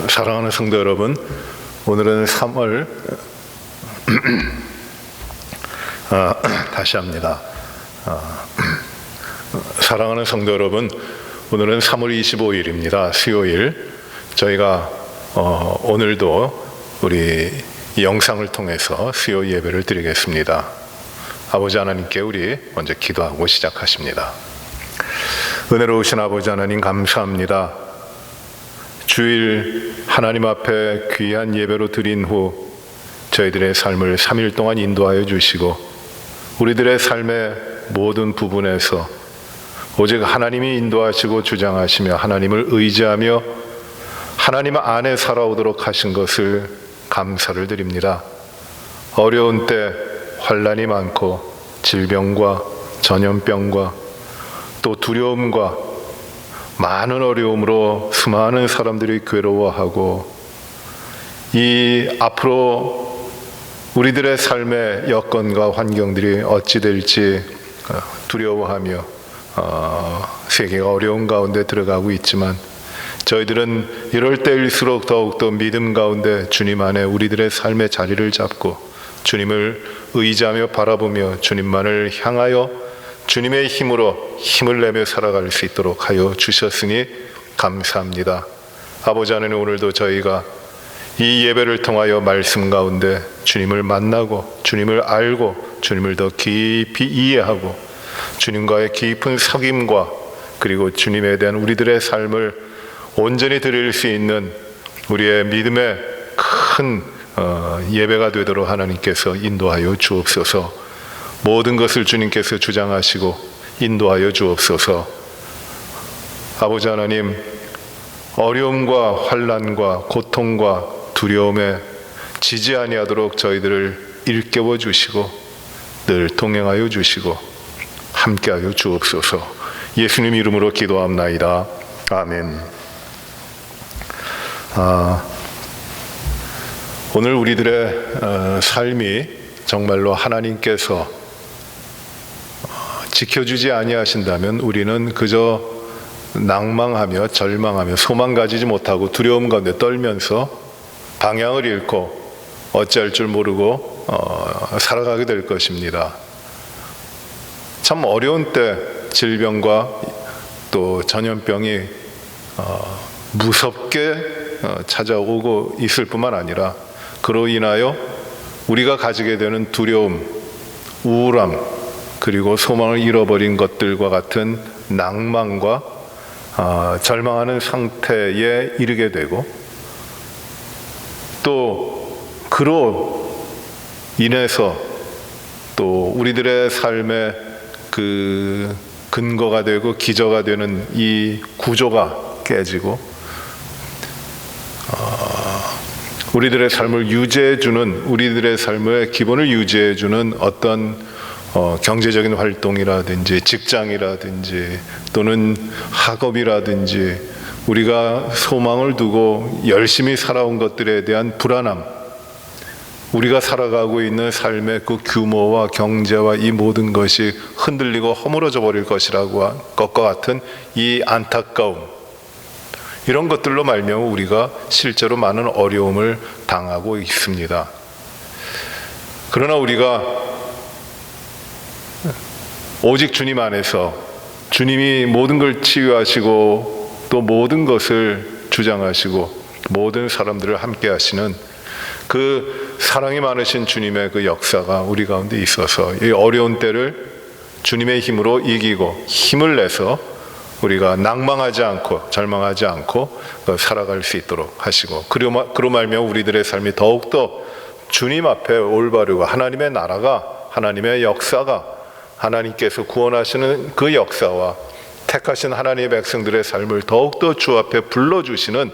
사랑하는 성도 여러분, 오늘은 3월 다시 합니다. 사랑하는 성도 여러분, 오늘은 3월 25일입니다. 수요일. 저희가 오늘도 우리 영상을 통해서 수요 예배를 드리겠습니다. 아버지 하나님께 우리 먼저 기도하고 시작하십니다. 은혜로우신 아버지 하나님, 감사합니다. 주일 하나님 앞에 귀한 예배로 드린 후 저희들의 삶을 3일 동안 인도하여 주시고, 우리들의 삶의 모든 부분에서 오직 하나님이 인도하시고 주장하시며 하나님을 의지하며 하나님 안에 살아오도록 하신 것을 감사를 드립니다. 어려운 때 환난이 많고 질병과 전염병과 또 두려움과 많은 어려움으로 수많은 사람들이 괴로워하고, 이 앞으로 우리들의 삶의 여건과 환경들이 어찌 될지 두려워하며 세계가 어려운 가운데 들어가고 있지만, 저희들은 이럴 때일수록 더욱더 믿음 가운데 주님 안에 우리들의 삶의 자리를 잡고 주님을 의지하며 바라보며 주님만을 향하여 주님의 힘으로 힘을 내며 살아갈 수 있도록 하여 주셨으니 감사합니다. 아버지 하나님, 오늘도 저희가 이 예배를 통하여 말씀 가운데 주님을 만나고 주님을 알고 주님을 더 깊이 이해하고 주님과의 깊은 사귐과 그리고 주님에 대한 우리들의 삶을 온전히 드릴 수 있는 우리의 믿음의 큰 예배가 되도록 하나님께서 인도하여 주옵소서. 모든 것을 주님께서 주장하시고 인도하여 주옵소서. 아버지 하나님, 어려움과 환난과 고통과 두려움에 지지 아니하도록 저희들을 일깨워 주시고 늘 동행하여 주시고 함께하여 주옵소서. 예수님 이름으로 기도합나이다. 아멘. 오늘 우리들의 삶이 정말로 하나님께서 지켜주지 아니하신다면 우리는 그저 낭망하며 절망하며 소망 가지지 못하고 두려움 가운데 떨면서 방향을 잃고 어찌할 줄 모르고 살아가게 될 것입니다. 참 어려운 때 질병과 또 전염병이 무섭게 찾아오고 있을 뿐만 아니라 그로 인하여 우리가 가지게 되는 두려움, 우울함, 그리고 소망을 잃어버린 것들과 같은 낭만과 절망하는 상태에 이르게 되고, 또 그로 인해서 또 우리들의 삶의 그 근거가 되고 기저가 되는 이 구조가 깨지고 우리들의 삶을 유지해주는, 우리들의 삶의 기본을 유지해주는 어떤 경제적인 활동이라든지 직장이라든지 또는 학업이라든지 우리가 소망을 두고 열심히 살아온 것들에 대한 불안함, 우리가 살아가고 있는 삶의 그 규모와 경제와 이 모든 것이 흔들리고 허물어져 버릴 것과 같은 이 안타까움, 이런 것들로 말미암아 우리가 실제로 많은 어려움을 당하고 있습니다. 그러나 우리가 오직 주님 안에서 주님이 모든 걸 치유하시고 또 모든 것을 주장하시고 모든 사람들을 함께 하시는 그 사랑이 많으신 주님의 그 역사가 우리 가운데 있어서 이 어려운 때를 주님의 힘으로 이기고 힘을 내서 우리가 낭망하지 않고 절망하지 않고 살아갈 수 있도록 하시고, 그로 말미암아 우리들의 삶이 더욱더 주님 앞에 올바르고 하나님의 나라가, 하나님의 역사가, 하나님께서 구원하시는 그 역사와 택하신 하나님의 백성들의 삶을 더욱더 주 앞에 불러주시는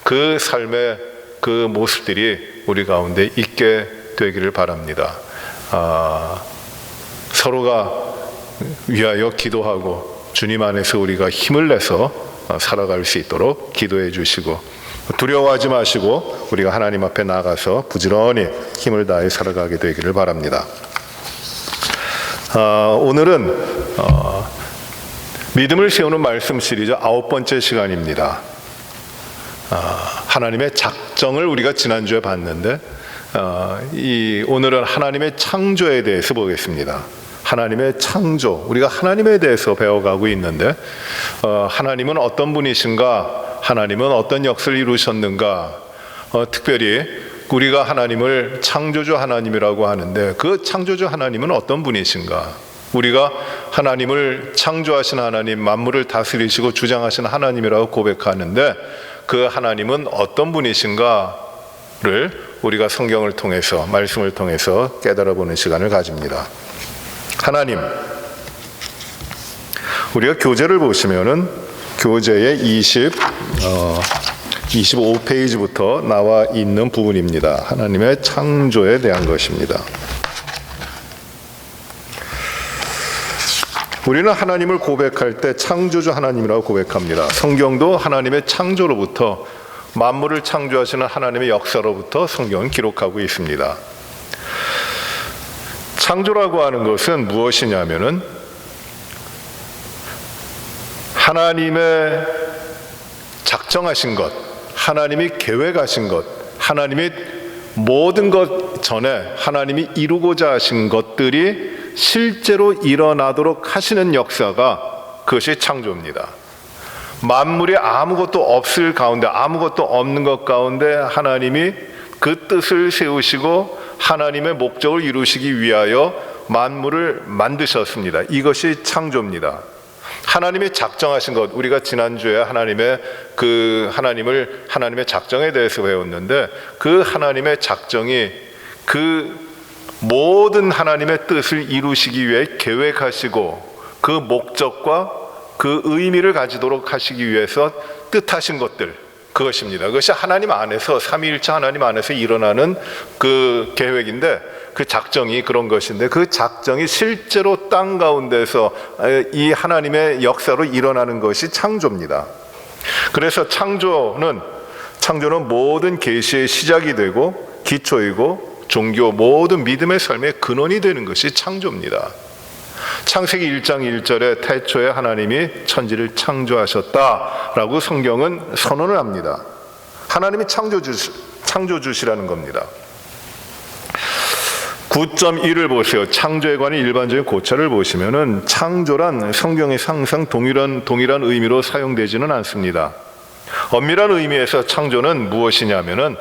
그 삶의 그 모습들이 우리 가운데 있게 되기를 바랍니다. 서로가 위하여 기도하고 주님 안에서 우리가 힘을 내서 살아갈 수 있도록 기도해 주시고, 두려워하지 마시고 우리가 하나님 앞에 나가서 부지런히 힘을 다해 살아가게 되기를 바랍니다. 오늘은 믿음을 세우는 말씀 시리즈 9번째 시간입니다. 하나님의 작정을 우리가 지난주에 봤는데 오늘은 하나님의 창조에 대해서 보겠습니다. 하나님의 창조, 우리가 하나님에 대해서 배워가고 있는데 하나님은 어떤 분이신가, 하나님은 어떤 역사를 이루셨는가, 특별히 우리가 하나님을 창조주 하나님이라고 하는데 그 창조주 하나님은 어떤 분이신가, 우리가 하나님을 창조하신 하나님, 만물을 다스리시고 주장하신 하나님이라고 고백하는데 그 하나님은 어떤 분이신가를 우리가 성경을 통해서, 말씀을 통해서 깨달아보는 시간을 가집니다. 하나님, 우리가 교재를 보시면은 교재의 25페이지부터 나와 있는 부분입니다. 하나님의 창조에 대한 것입니다. 우리는 하나님을 고백할 때 창조주 하나님이라고 고백합니다. 성경도 하나님의 창조로부터, 만물을 창조하시는 하나님의 역사로부터 성경은 기록하고 있습니다. 창조라고 하는 것은 무엇이냐면은 하나님의 작정하신 것, 하나님이 계획하신 것, 하나님이 모든 것 전에 하나님이 이루고자 하신 것들이 실제로 일어나도록 하시는 역사가, 그것이 창조입니다. 만물이 아무것도 없을 가운데, 아무것도 없는 것 가운데 하나님이 그 뜻을 세우시고 하나님의 목적을 이루시기 위하여 만물을 만드셨습니다. 이것이 창조입니다. 하나님이 작정하신 것, 우리가 지난주에 하나님의 작정에 대해서 배웠는데 그 하나님의 작정이 그 모든 하나님의 뜻을 이루시기 위해 계획하시고 그 목적과 그 의미를 가지도록 하시기 위해서 뜻하신 것들, 그것입니다. 그것이 하나님 안에서, 삼위일체 하나님 안에서 일어나는 그 계획인데, 그 작정이 그런 것인데, 그 작정이 실제로 땅 가운데서 이 하나님의 역사로 일어나는 것이 창조입니다. 그래서 창조는 모든 계시의 시작이 되고 기초이고 종교, 모든 믿음의 삶의 근원이 되는 것이 창조입니다. 창세기 1장 1절에 태초에 하나님이 천지를 창조하셨다라고 성경은 선언을 합니다. 하나님이 창조주시라는 겁니다. 9.1을 보세요. 창조에 관한 일반적인 고찰을 보시면은 창조란 성경의 항상 동일한 의미로 사용되지는 않습니다. 엄밀한 의미에서 창조는 무엇이냐면은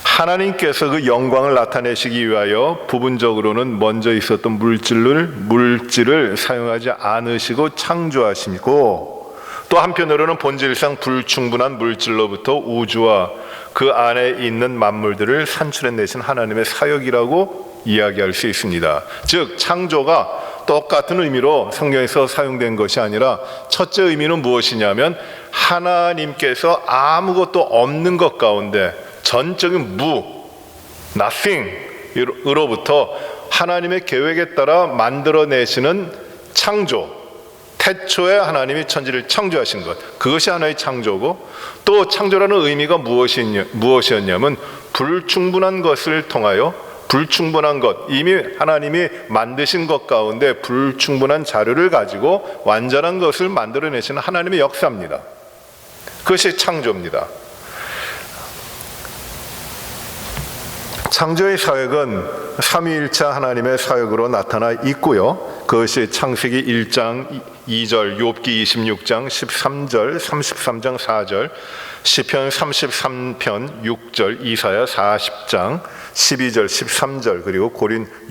하나님께서 그 영광을 나타내시기 위하여 부분적으로는 먼저 있었던 물질을 사용하지 않으시고 창조하시고, 또 한편으로는 본질상 불충분한 물질로부터 우주와 그 안에 있는 만물들을 산출해내신 하나님의 사역이라고 이야기할 수 있습니다. 즉 창조가 똑같은 의미로 성경에서 사용된 것이 아니라 첫째 의미는 무엇이냐면 하나님께서 아무것도 없는 것 가운데 전적인 nothing으로부터 하나님의 계획에 따라 만들어내시는 창조, 태초에 하나님이 천지를 창조하신 것, 그것이 하나의 창조고, 또 창조라는 의미가 무엇이었냐면 불충분한 것을 통하여, 불충분한 것, 이미 하나님이 만드신 것 가운데 불충분한 자료를 가지고 완전한 것을 만들어내시는 하나님의 역사입니다. 그것이 창조입니다. 창조의 사역은 삼위일체 하나님의 사역으로 나타나 있고요. 그것이 창세기 1장 2절, 욥기 26장 13절, 33장 4절, 시편 33편 6절, 이사야 40장 12절, 13절, 그리고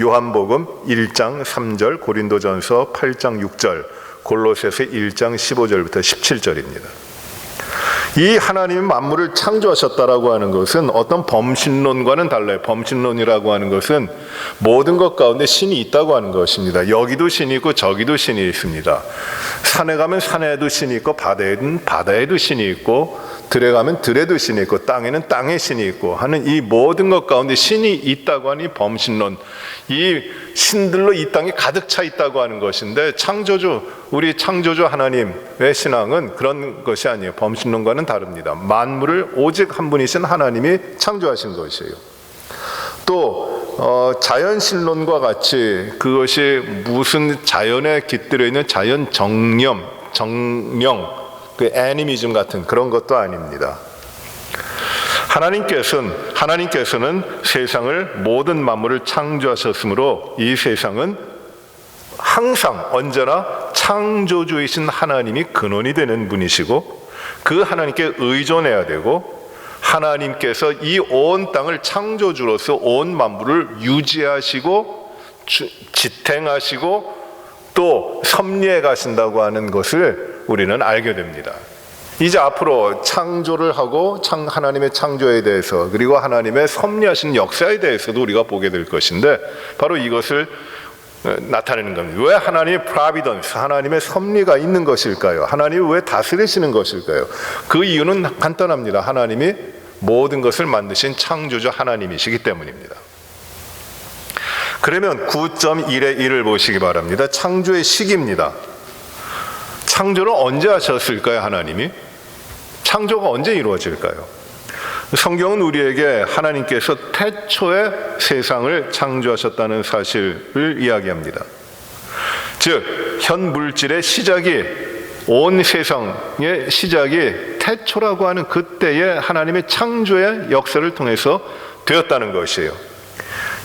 요한복음 1장 3절, 고린도전서 8장 6절, 골로새서 1장 15절부터 17절입니다. 이 하나님이 만물을 창조하셨다라고 하는 것은 어떤 범신론과는 달라요. 범신론이라고 하는 것은 모든 것 가운데 신이 있다고 하는 것입니다. 여기도 신이 있고 저기도 신이 있습니다. 산에 가면 산에도 신이 있고 바다에는 바다에도 신이 있고 들에 가면 들에도 신이 있고 땅에는 땅에 신이 있고 하는 이 모든 것 가운데 신이 있다고 하니 범신론, 이 신들로 이 땅이 가득 차 있다고 하는 것인데, 우리 창조주 하나님의 신앙은 그런 것이 아니에요. 범신론과는 다릅니다. 만물을 오직 한 분이신 하나님이 창조하신 것이에요. 또 자연신론과 같이 그것이 무슨 자연에 깃들어 있는 자연 정령, 그 애니미즘 같은 그런 것도 아닙니다. 하나님께서는 세상을 모든 만물을 창조하셨으므로 이 세상은 항상 언제나 창조주이신 하나님이 근원이 되는 분이시고 그 하나님께 의존해야 되고 하나님께서 이 온 땅을 창조주로서 온 만물을 유지하시고 지탱하시고 또 섭리해 가신다고 하는 것을 우리는 알게 됩니다. 이제 앞으로 창조를 하고 하나님의 창조에 대해서 그리고 하나님의 섭리하신 역사에 대해서도 우리가 보게 될 것인데 바로 이것을 나타내는 겁니다. 왜 하나님의 프라비던스, 하나님의 섭리가 있는 것일까요? 하나님이 왜 다스리시는 것일까요? 그 이유는 간단합니다. 하나님이 모든 것을 만드신 창조주 하나님이시기 때문입니다. 그러면 9.1의 1을 보시기 바랍니다. 창조의 시기입니다. 창조를 언제 하셨을까요? 하나님이? 창조가 언제 이루어질까요? 성경은 우리에게 하나님께서 태초에 세상을 창조하셨다는 사실을 이야기합니다. 즉, 현 물질의 시작이, 온 세상의 시작이 태초라고 하는 그때의 하나님의 창조의 역사를 통해서 되었다는 것이에요.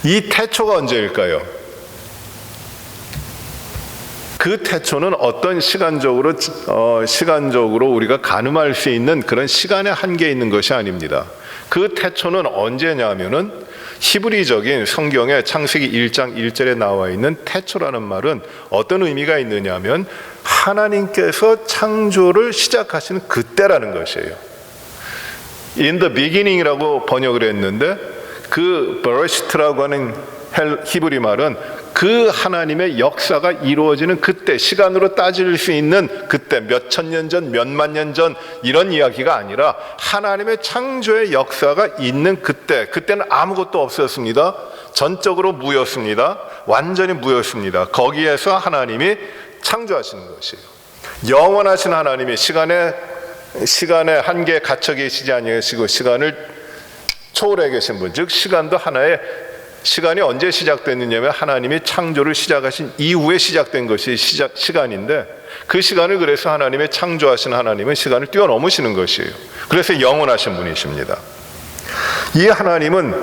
이 태초가 언제일까요? 그 태초는 어떤 시간적으로 우리가 가늠할 수 있는 그런 시간의 한계에 있는 것이 아닙니다. 그 태초는 언제냐면은 히브리적인 성경의 창세기 1장 1절에 나와 있는 태초라는 말은 어떤 의미가 있느냐면 하나님께서 창조를 시작하시는 그때라는 것이에요. In the beginning이라고 번역을 했는데 그 베레시트라고 하는 히브리 말은 그 하나님의 역사가 이루어지는 그때, 시간으로 따질 수 있는 그때, 몇 천년 전, 몇만 년 전 이런 이야기가 아니라 하나님의 창조의 역사가 있는 그때, 그때는 아무것도 없었습니다. 전적으로 무였습니다. 완전히 무였습니다. 거기에서 하나님이 창조하시는 것이에요. 영원하신 하나님이 시간의 한계에 갇혀 계시지 아니하시고 시간을 초월해 계신 분, 즉 시간도 하나의 시간이 언제 시작됐느냐면 하나님이 창조를 시작하신 이후에 시작된 것이 시간인데 그 시간을 그래서 하나님의 창조하신 하나님은 시간을 뛰어넘으시는 것이에요. 그래서 영원하신 분이십니다. 이 하나님은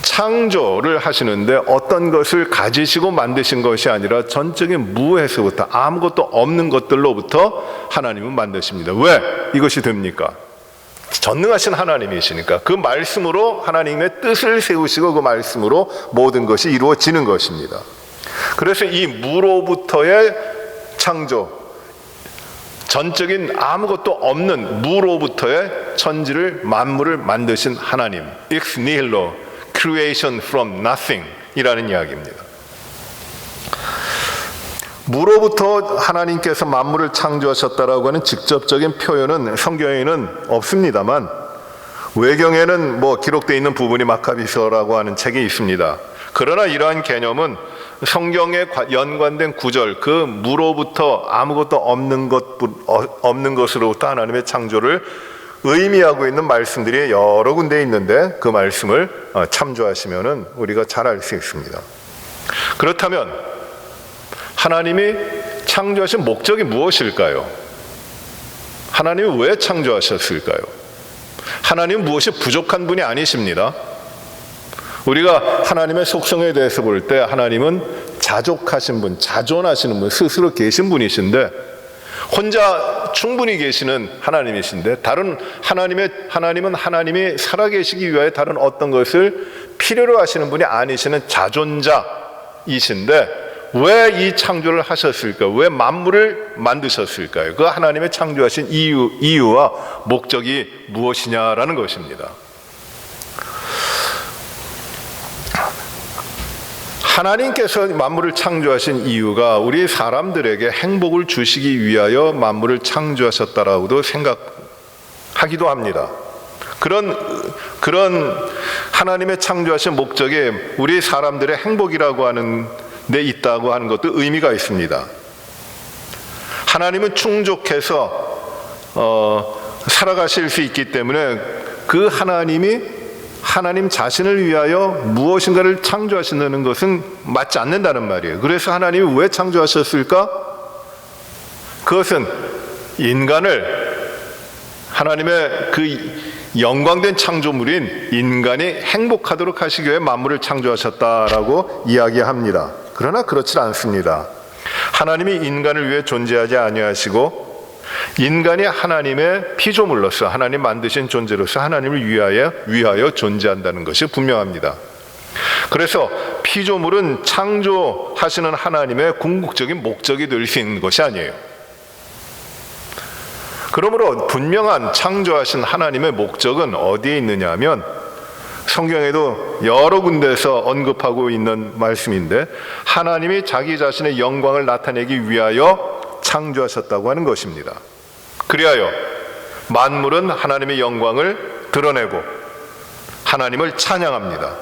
창조를 하시는데 어떤 것을 가지시고 만드신 것이 아니라 전적인 무에서부터 아무것도 없는 것들로부터 하나님은 만드십니다. 왜 이것이 됩니까? 전능하신 하나님이시니까 그 말씀으로 하나님의 뜻을 세우시고 그 말씀으로 모든 것이 이루어지는 것입니다. 그래서 이 무로부터의 창조, 전적인 아무것도 없는 무로부터의 천지를 만물을 만드신 하나님, ex nihilo, creation from nothing 이라는 이야기입니다. 무로부터 하나님께서 만물을 창조하셨다라고 하는 직접적인 표현은 성경에는 없습니다만 외경에는 기록되어 있는 부분이 마카비서라고 하는 책이 있습니다. 그러나 이러한 개념은 성경에 연관된 구절, 그 무로부터 아무것도 없는 것으로부터 하나님의 창조를 의미하고 있는 말씀들이 여러 군데 있는데 그 말씀을 참조하시면 우리가 잘 알 수 있습니다. 그렇다면 하나님이 창조하신 목적이 무엇일까요? 하나님이 왜 창조하셨을까요? 하나님은 무엇이 부족한 분이 아니십니다. 우리가 하나님의 속성에 대해서 볼 때 하나님은 자족하신 분, 자존하시는 분, 스스로 계신 분이신데 혼자 충분히 계시는 하나님이신데 다른 하나님은 하나님이 살아계시기 위하여 다른 어떤 것을 필요로 하시는 분이 아니시는 자존자이신데 왜 이 창조를 하셨을까? 왜 만물을 만드셨을까요? 그 하나님의 창조하신 이유와 목적이 무엇이냐라는 것입니다. 하나님께서 만물을 창조하신 이유가 우리 사람들에게 행복을 주시기 위하여 만물을 창조하셨다라고도 생각하기도 합니다. 그런 하나님의 창조하신 목적이 우리 사람들의 행복이라고 하는 데 있다고 하는 것도 의미가 있습니다. 하나님은 충족해서 살아가실 수 있기 때문에 그 하나님 자신을 위하여 무엇인가를 창조하신다는 것은 맞지 않는다는 말이에요. 그래서 하나님이 왜 창조하셨을까? 그것은 인간을 하나님의 그 영광된 창조물인 인간이 행복하도록 하시기 위해 만물을 창조하셨다라고 이야기합니다. 그러나 그렇지 않습니다. 하나님이 인간을 위해 존재하지 아니하시고 인간이 하나님의 피조물로서 하나님 만드신 존재로서 하나님을 위하여 존재한다는 것이 분명합니다. 그래서 피조물은 창조하시는 하나님의 궁극적인 목적이 될 수 있는 것이 아니에요. 그러므로 분명한 창조하신 하나님의 목적은 어디에 있느냐 하면 성경에도 여러 군데에서 언급하고 있는 말씀인데 하나님이 자기 자신의 영광을 나타내기 위하여 창조하셨다고 하는 것입니다. 그리하여 만물은 하나님의 영광을 드러내고 하나님을 찬양합니다.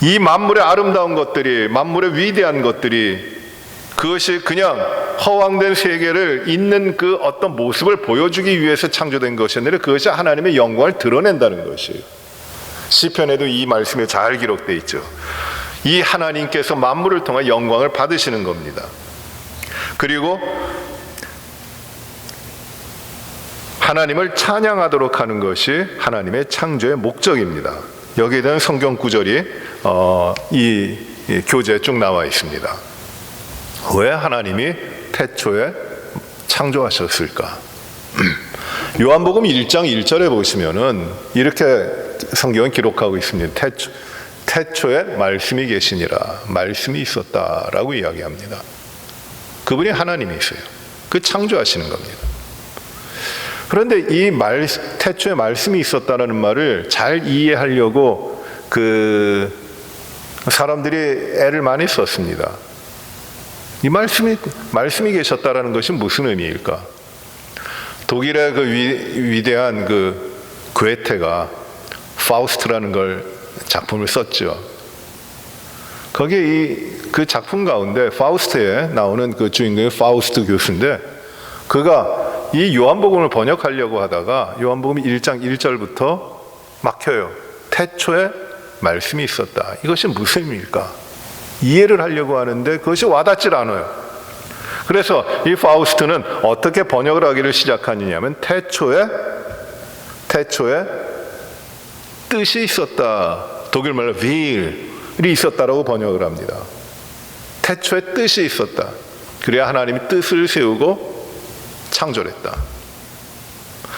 이 만물의 아름다운 것들이, 만물의 위대한 것들이 그것이 그냥 허황된 세계를 있는 그 어떤 모습을 보여주기 위해서 창조된 것이 아니라 그것이 하나님의 영광을 드러낸다는 것이에요. 시편에도 이 말씀이 잘 기록되어 있죠. 이 하나님께서 만물을 통해 영광을 받으시는 겁니다. 그리고 하나님을 찬양하도록 하는 것이 하나님의 창조의 목적입니다. 여기에 대한 성경 구절이 이 교재에 쭉 나와 있습니다. 왜 하나님이 태초에 창조하셨을까? 요한복음 1장 1절에 보시면은 이렇게 성경은 기록하고 있습니다. 태초에 말씀이 계시니라, 말씀이 있었다라고 이야기합니다. 그분이 하나님이세요. 그 창조하시는 겁니다. 그런데 이 태초에 말씀이 있었다는 말을 잘 이해하려고 사람들이 애를 많이 썼습니다. 이 말씀이 계셨다라는 것이 무슨 의미일까? 독일의 그 위대한 그 괴테가 파우스트라는 걸 작품을 썼죠. 거기에 그 작품 가운데 파우스트에 나오는 그 주인공이 파우스트 교수인데 그가 이 요한복음을 번역하려고 하다가 요한복음 1장 1절부터 막혀요. 태초에 말씀이 있었다. 이것이 무슨 의미일까? 이해를 하려고 하는데 그것이 와닿질 않아요. 그래서 이 파우스트는 어떻게 번역을 하기를 시작하느냐면 태초에 뜻이 있었다. 독일말로 will이 있었다라고 번역을 합니다. 태초에 뜻이 있었다. 그래야 하나님이 뜻을 세우고 창조를 했다.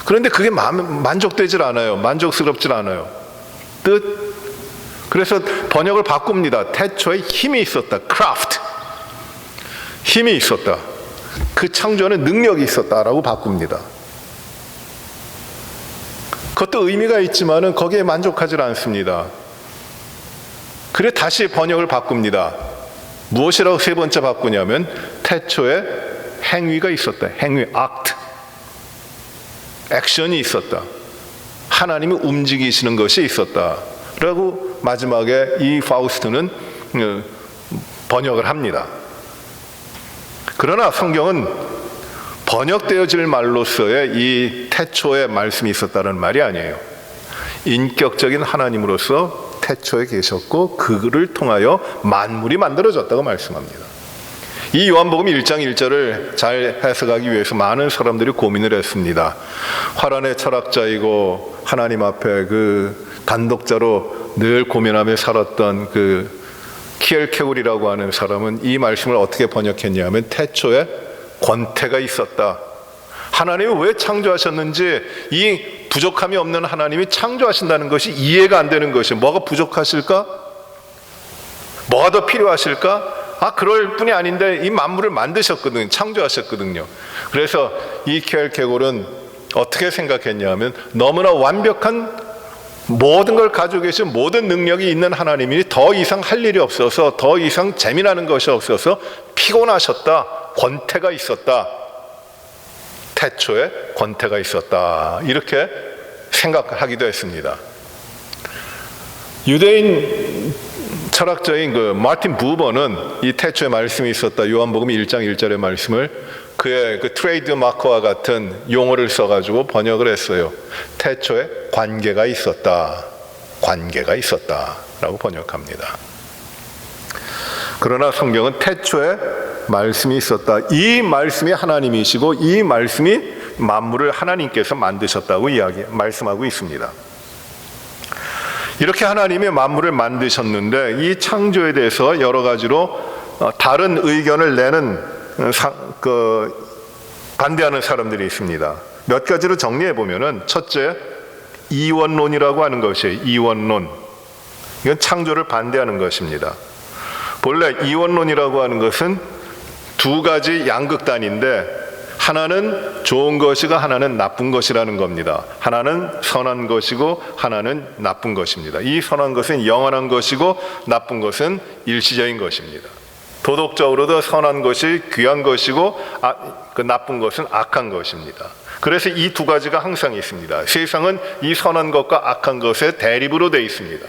그런데 그게 만족되질 않아요. 만족스럽질 않아요. 그래서 번역을 바꿉니다. 태초에 힘이 있었다. craft. 힘이 있었다. 그 창조하는 능력이 있었다라고 바꿉니다. 그것도 의미가 있지만은 거기에 만족하지 않습니다. 그래 다시 번역을 바꿉니다. 무엇이라고 세 번째 바꾸냐면 태초에 행위가 있었다. 행위, act. 액션이 있었다. 하나님이 움직이시는 것이 있었다. 라고 마지막에 이 파우스트는 번역을 합니다. 그러나 성경은 번역되어질 말로서의 이 태초에 말씀이 있었다는 말이 아니에요. 인격적인 하나님으로서 태초에 계셨고 그를 통하여 만물이 만들어졌다고 말씀합니다. 이 요한복음 1장 1절을 잘 해석하기 위해서 많은 사람들이 고민을 했습니다. 화란의 철학자이고 하나님 앞에 그 단독자로 늘 고민하며 살았던 그 키엘케굴이라고 하는 사람은 이 말씀을 어떻게 번역했냐면 태초에 권태가 있었다. 하나님이 왜 창조하셨는지 이 부족함이 없는 하나님이 창조하신다는 것이 이해가 안 되는 것이 뭐가 부족하실까? 뭐가 더 필요하실까? 그럴 뿐이 아닌데 이 만물을 만드셨거든요. 창조하셨거든요. 그래서 이 키엘케굴은 어떻게 생각했냐면 너무나 완벽한 모든 걸 가지고 계신 모든 능력이 있는 하나님이 더 이상 할 일이 없어서 더 이상 재미나는 것이 없어서 피곤하셨다. 권태가 있었다. 태초에 권태가 있었다. 이렇게 생각하기도 했습니다. 유대인 철학자인 그 마틴 부버는 이 태초에 말씀이 있었다. 요한복음 1장 1절의 말씀을 그의 그 트레이드 마크와 같은 용어를 써가지고 번역을 했어요. 태초에 관계가 있었다. 관계가 있었다. 라고 번역합니다. 그러나 성경은 태초에 말씀이 있었다. 이 말씀이 하나님이시고 이 말씀이 만물을 하나님께서 만드셨다고 말씀하고 있습니다. 이렇게 하나님이 만물을 만드셨는데 이 창조에 대해서 여러 가지로 다른 의견을 내는 반대하는 사람들이 있습니다. 몇 가지로 정리해 보면은, 첫째, 이원론이라고 하는 것이에요. 이원론. 이건 창조를 반대하는 것입니다. 본래 이원론이라고 하는 것은 두 가지 양극단인데, 하나는 좋은 것이고 하나는 나쁜 것이라는 겁니다. 하나는 선한 것이고 하나는 나쁜 것입니다. 이 선한 것은 영원한 것이고 나쁜 것은 일시적인 것입니다. 도덕적으로도 선한 것이 귀한 것이고 그 나쁜 것은 악한 것입니다. 그래서 이 두 가지가 항상 있습니다. 세상은 이 선한 것과 악한 것의 대립으로 되어 있습니다.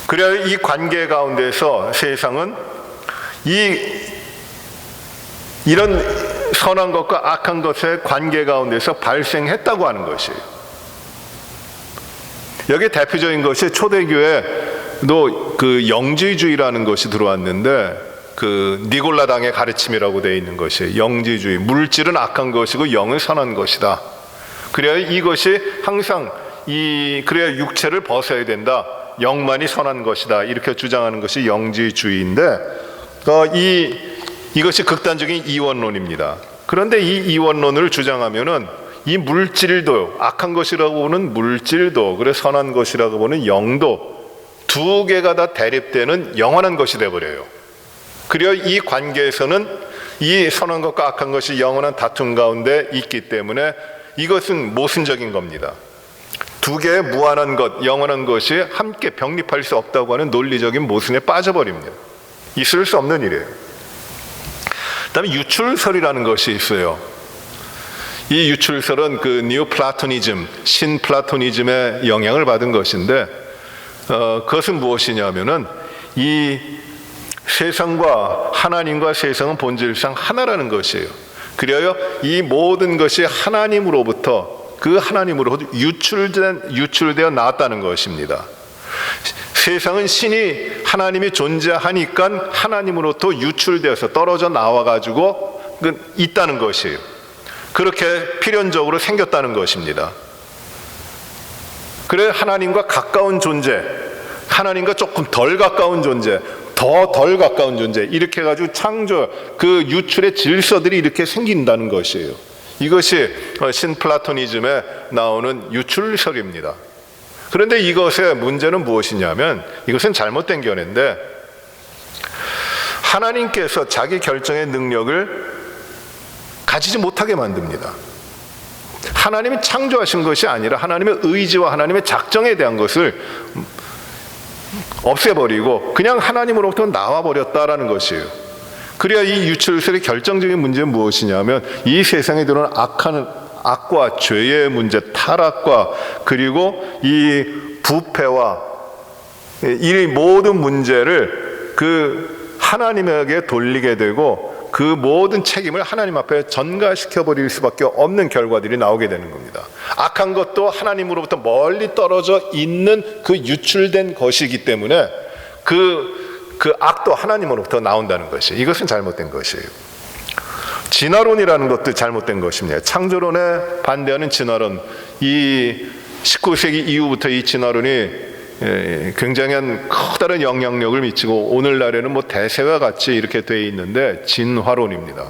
그래야 이 관계 가운데서 세상은 이런 선한 것과 악한 것의 관계 가운데서 발생했다고 하는 것이에요. 여기 대표적인 것이 초대교회도 그 영지주의라는 것이 들어왔는데, 그 니골라당의 가르침이라고 되어 있는 것이에요. 영지주의. 물질은 악한 것이고 영은 선한 것이다. 그래야 이것이 항상 그래야 육체를 벗어야 된다. 영만이 선한 것이다. 이렇게 주장하는 것이 영지주의인데, 이것이 극단적인 이원론입니다. 그런데 이 이원론을 주장하면은 이 물질도, 악한 것이라고 보는 물질도, 그래 선한 것이라고 보는 영도 두 개가 다 대립되는 영원한 것이 되어버려요. 그리고 이 관계에서는 이 선한 것과 악한 것이 영원한 다툼 가운데 있기 때문에 이것은 모순적인 겁니다. 두 개의 무한한 것, 영원한 것이 함께 병립할 수 없다고 하는 논리적인 모순에 빠져버립니다. 있을 수 없는 일이에요. 그다음에 유출설이라는 것이 있어요. 이 유출설은 그 니오플라토니즘, 신플라토니즘의 영향을 받은 것인데, 그것은 무엇이냐면은 이 세상과 하나님과 세상은 본질상 하나라는 것이에요. 그래요 이 모든 것이 하나님으로부터, 그 하나님으로부터 유출되어 나왔다는 것입니다. 세상은 신이 하나님이 존재하니까 하나님으로부터 유출되어서 떨어져 나와가지고 있다는 것이에요. 그렇게 필연적으로 생겼다는 것입니다. 그래 하나님과 가까운 존재, 하나님과 조금 덜 가까운 존재, 더 덜 가까운 존재, 이렇게 해가지고 창조, 그 유출의 질서들이 이렇게 생긴다는 것이에요. 이것이 신플라토니즘에 나오는 유출설입니다. 그런데 이것의 문제는 무엇이냐면, 이것은 잘못된 견해인데, 하나님께서 자기 결정의 능력을 가지지 못하게 만듭니다. 하나님이 창조하신 것이 아니라 하나님의 의지와 하나님의 작정에 대한 것을 없애버리고 그냥 하나님으로부터 나와버렸다라는 것이에요. 그래야 이 유출설의 결정적인 문제는 무엇이냐면, 이 세상에 들어온 악과 죄의 문제, 타락과 그리고 이 부패와 이 모든 문제를 그 하나님에게 돌리게 되고 그 모든 책임을 하나님 앞에 전가시켜 버릴 수밖에 없는 결과들이 나오게 되는 겁니다. 악한 것도 하나님으로부터 멀리 떨어져 있는 그 유출된 것이기 때문에 그 악도 하나님으로부터 나온다는 것이에요. 이것은 잘못된 것이에요. 진화론이라는 것도 잘못된 것입니다. 창조론에 반대하는 진화론, 이 19세기 이후부터 이 진화론이 굉장한 커다란 영향력을 미치고 오늘날에는 뭐 대세와 같이 이렇게 되어 있는데, 진화론입니다.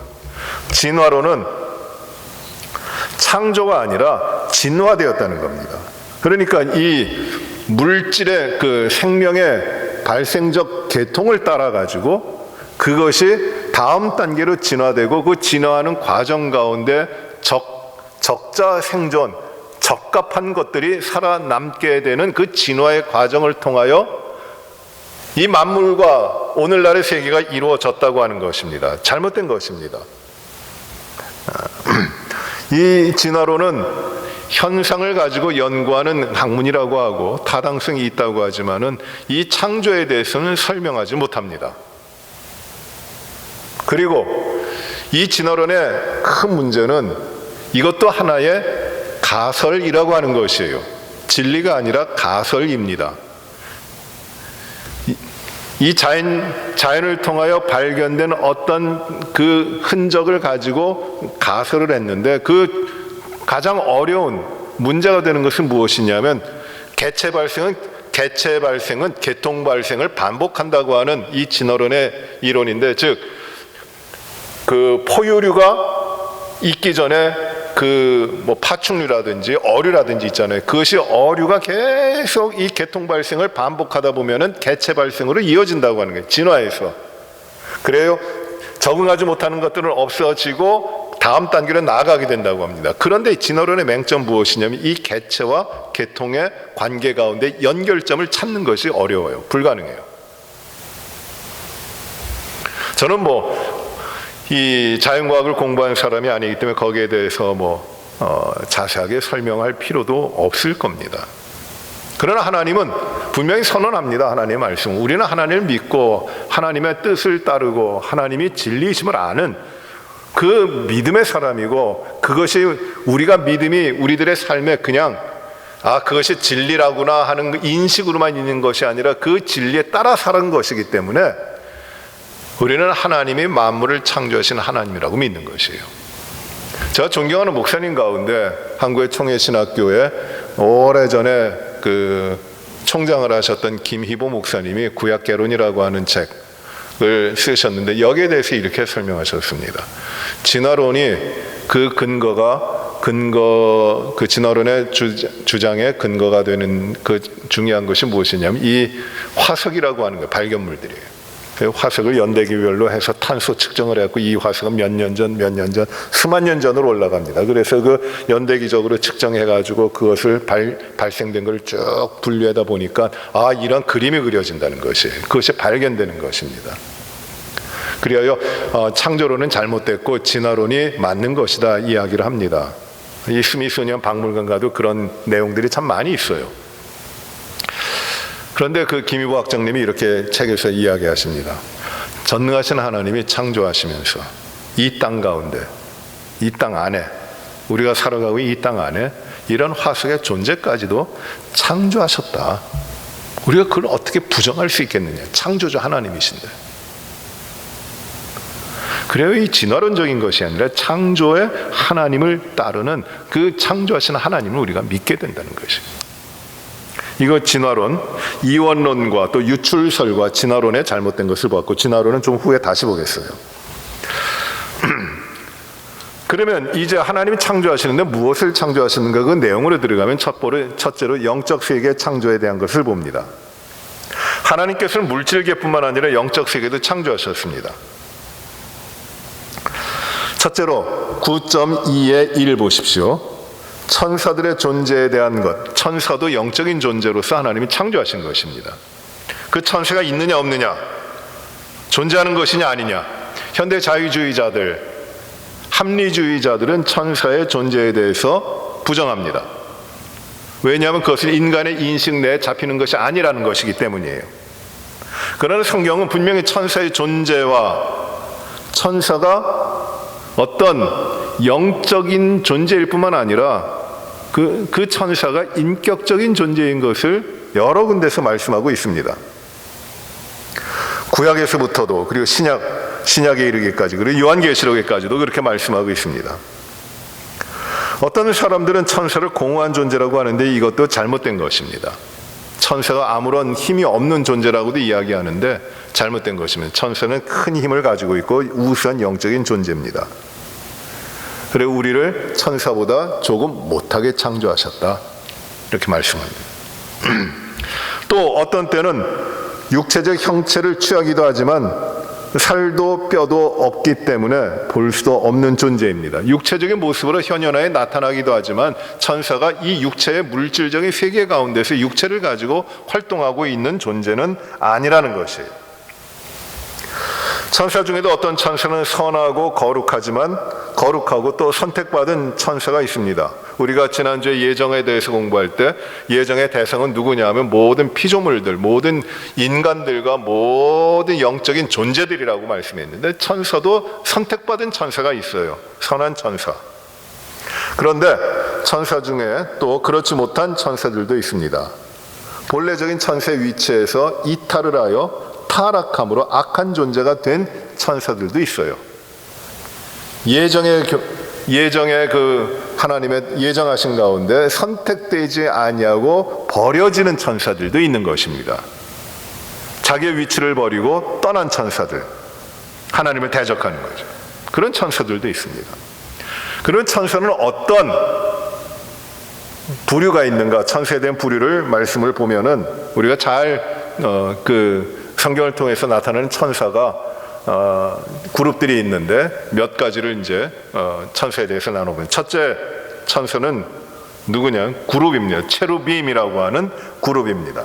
진화론은 창조가 아니라 진화되었다는 겁니다. 그러니까 이 물질의 그 생명의 발생적 계통을 따라 가지고 그것이 다음 단계로 진화되고, 그 진화하는 과정 가운데 적자 생존, 적합한 것들이 살아남게 되는 그 진화의 과정을 통하여 이 만물과 오늘날의 세계가 이루어졌다고 하는 것입니다. 잘못된 것입니다. 이 진화론은 현상을 가지고 연구하는 학문이라고 하고 타당성이 있다고 하지만은 이 창조에 대해서는 설명하지 못합니다. 그리고 이 진화론의 큰 문제는 이것도 하나의 가설이라고 하는 것이에요. 진리가 아니라 가설입니다. 이 자연을 통하여 발견된 어떤 그 흔적을 가지고 가설을 했는데, 그 가장 어려운 문제가 되는 것은 무엇이냐면, 개체 발생은 개통 발생을 반복한다고 하는 이 진화론의 이론인데, 즉 그 포유류가 있기 전에 그 뭐 파충류라든지 어류라든지 있잖아요. 그것이 어류가 계속 이 개통 발생을 반복하다 보면은 개체 발생으로 이어진다고 하는 거예요. 진화에서. 그래요. 적응하지 못하는 것들은 없어지고 다음 단계로 나아가게 된다고 합니다. 그런데 진화론의 맹점 무엇이냐면, 이 개체와 개통의 관계 가운데 연결점을 찾는 것이 어려워요. 불가능해요. 저는 이 자연과학을 공부한 사람이 아니기 때문에 거기에 대해서 자세하게 설명할 필요도 없을 겁니다. 그러나 하나님은 분명히 선언합니다. 하나님의 말씀. 우리는 하나님을 믿고 하나님의 뜻을 따르고 하나님이 진리이심을 아는 그 믿음의 사람이고, 그것이 우리가 믿음이 우리들의 삶에 그냥 그것이 진리라구나 하는 인식으로만 있는 것이 아니라 그 진리에 따라 사는 것이기 때문에 우리는 하나님이 만물을 창조하신 하나님이라고 믿는 것이에요. 제가 존경하는 목사님 가운데 한국의 총회신학교에 오래전에 그 총장을 하셨던 김희보 목사님이 구약개론이라고 하는 책을 쓰셨는데, 여기에 대해서 이렇게 설명하셨습니다. 진화론이 그 진화론의 주장의 근거가 되는 그 중요한 것이 무엇이냐면, 이 화석이라고 하는 거예요. 발견물들이에요. 화석을 연대기별로 해서 탄소 측정을 해갖고 이 화석은 몇 년 전, 수만 년 전으로 올라갑니다. 그래서 그 연대기적으로 측정해가지고 그것을 발생된 걸 쭉 분류하다 보니까 이런 그림이 그려진다는 것이에요. 그것이 발견되는 것입니다. 그리하여 창조론은 잘못됐고 진화론이 맞는 것이다 이야기를 합니다. 이 스미소니언 박물관 가도 그런 내용들이 참 많이 있어요. 그런데 그 김희보 학장님이 이렇게 책에서 이야기하십니다. 전능하신 하나님이 창조하시면서 이 땅 가운데, 이 땅 안에, 우리가 살아가고 이 땅 안에 이런 화석의 존재까지도 창조하셨다. 우리가 그걸 어떻게 부정할 수 있겠느냐. 창조주 하나님이신데. 그래요. 이 진화론적인 것이 아니라 창조의 하나님을 따르는 그 창조하신 하나님을 우리가 믿게 된다는 것이에요. 이거 진화론, 이원론과 또 유출설과 진화론의 잘못된 것을 봤고, 진화론은 좀 후에 다시 보겠어요. 그러면 이제 하나님이 창조하시는데 무엇을 창조하시는가, 그 내용으로 들어가면 첫째로 영적 세계 창조에 대한 것을 봅니다. 하나님께서는 물질계뿐만 아니라 영적 세계도 창조하셨습니다. 첫째로 9.2의 1 보십시오. 천사들의 존재에 대한 것, 천사도 영적인 존재로서 하나님이 창조하신 것입니다. 그 천사가 있느냐 없느냐, 존재하는 것이냐 아니냐. 현대 자유주의자들, 합리주의자들은 천사의 존재에 대해서 부정합니다. 왜냐하면 그것은 인간의 인식 내에 잡히는 것이 아니라는 것이기 때문이에요. 그러나 성경은 분명히 천사의 존재와 천사가 어떤 영적인 존재일 뿐만 아니라 그 천사가 인격적인 존재인 것을 여러 군데서 말씀하고 있습니다. 구약에서부터도, 그리고 신약에 이르기까지, 그리고 요한계시록에까지도 그렇게 말씀하고 있습니다. 어떤 사람들은 천사를 공허한 존재라고 하는데 이것도 잘못된 것입니다. 천사가 아무런 힘이 없는 존재라고도 이야기하는데 잘못된 것입니다. 천사는 큰 힘을 가지고 있고 우수한 영적인 존재입니다. 그리고 우리를 천사보다 조금 못하게 창조하셨다, 이렇게 말씀합니다. 또 어떤 때는 육체적 형체를 취하기도 하지만 살도 뼈도 없기 때문에 볼 수도 없는 존재입니다. 육체적인 모습으로 현현하에 나타나기도 하지만 천사가 이 육체의 물질적인 세계 가운데서 육체를 가지고 활동하고 있는 존재는 아니라는 것이에요. 천사 중에도 어떤 천사는 선하고 거룩하고 또 선택받은 천사가 있습니다. 우리가 지난주에 예정에 대해서 공부할 때 예정의 대상은 누구냐 하면 모든 피조물들, 모든 인간들과 모든 영적인 존재들이라고 말씀했는데, 천사도 선택받은 천사가 있어요. 선한 천사. 그런데 천사 중에 또 그렇지 못한 천사들도 있습니다. 본래적인 천사의 위치에서 이탈을 하여 타락함으로 악한 존재가 된 천사들도 있어요. 예정의 그 하나님의 예정하신 가운데 선택되지 아니하고 버려지는 천사들도 있는 것입니다. 자기의 위치를 버리고 떠난 천사들, 하나님을 대적하는 거죠. 그런 천사들도 있습니다. 그런 천사는 어떤 부류가 있는가? 천사에 대한 부류를 말씀을 보면은 우리가 잘 그 성경을 통해서 나타나는 천사가 그룹들이 있는데 몇 가지를 이제 천사에 대해서 나눠보면, 첫째 천사는 누구냐? 그룹입니다. 체루빔이라고 하는 그룹입니다.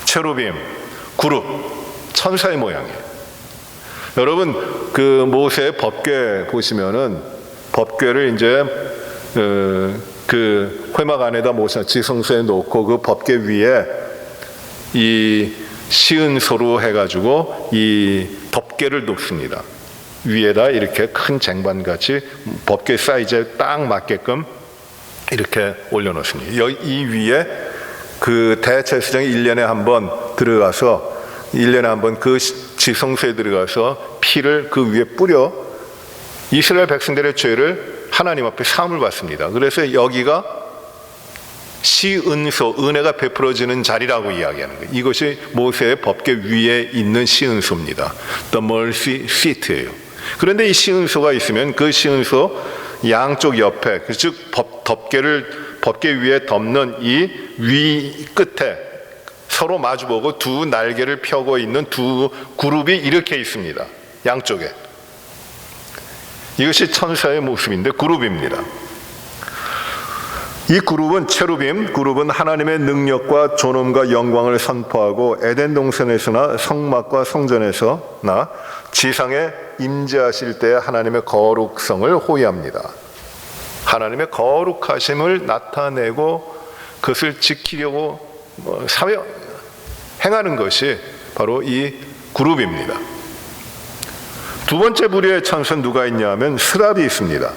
체루빔 그룹, 천사의 모양이에요. 여러분 그 모세의 법궤 보시면은 법궤를 이제 그 회막 안에다 모셔 지성소에 놓고 그 법궤 위에 이 시은소로 해가지고 이 덮개를 놓습니다. 위에다 이렇게 큰 쟁반같이 법궤 사이즈에 딱 맞게끔 이렇게 올려놓습니다. 이 위에 그 대제사장이 1년에 한 번 들어가서 1년에 한 번 그 지성소에 들어가서 피를 그 위에 뿌려 이스라엘 백성들의 죄를 하나님 앞에 사함을 받습니다. 그래서 여기가 시은소, 은혜가 베풀어지는 자리라고 이야기하는 거예요. 이것이 모세의 법궤 위에 있는 시은소입니다. The mercy seat예요. 그런데 이 시은소가 있으면 그 시은소 양쪽 옆에, 즉 법궤 위에 덮는 이 위 끝에 서로 마주보고 두 날개를 펴고 있는 두 그룹이 이렇게 있습니다. 양쪽에. 이것이 천사의 모습인데 그룹입니다. 이 그룹은 체루빔 그룹은 하나님의 능력과 존엄과 영광을 선포하고 에덴 동산에서나 성막과 성전에서나 지상에 임재하실 때 하나님의 거룩성을 호위합니다. 하나님의 거룩하심을 나타내고 그것을 지키려고 행하는 것이 바로 이 그룹입니다. 두 번째 부류의 천사는 누가 있냐면 스랍이 있습니다.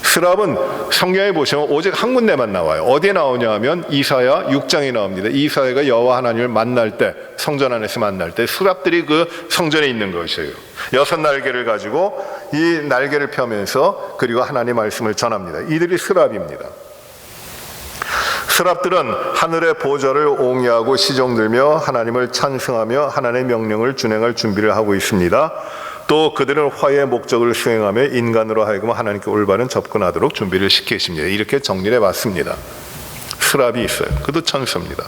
스랍은 성경에 보시면 오직 한 군데만 나와요. 어디에 나오냐 하면 이사야 6장에 나옵니다. 이사야가 여호와 하나님을 만날 때, 성전 안에서 만날 때 스랍들이 그 성전에 있는 것이에요. 6 날개를 가지고 이 날개를 펴면서 그리고 하나님의 말씀을 전합니다. 이들이 스랍입니다. 스랍들은 하늘의 보좌를 옹이하고 시종들며 하나님을 찬송하며 하나님의 명령을 준행할 준비를 하고 있습니다. 또 그들은 화해의 목적을 수행하며 인간으로 하여금 하나님께 올바른 접근하도록 준비를 시키십니다. 이렇게 정리를 해봤습니다. 스랍이 있어요. 그것도 천사입니다.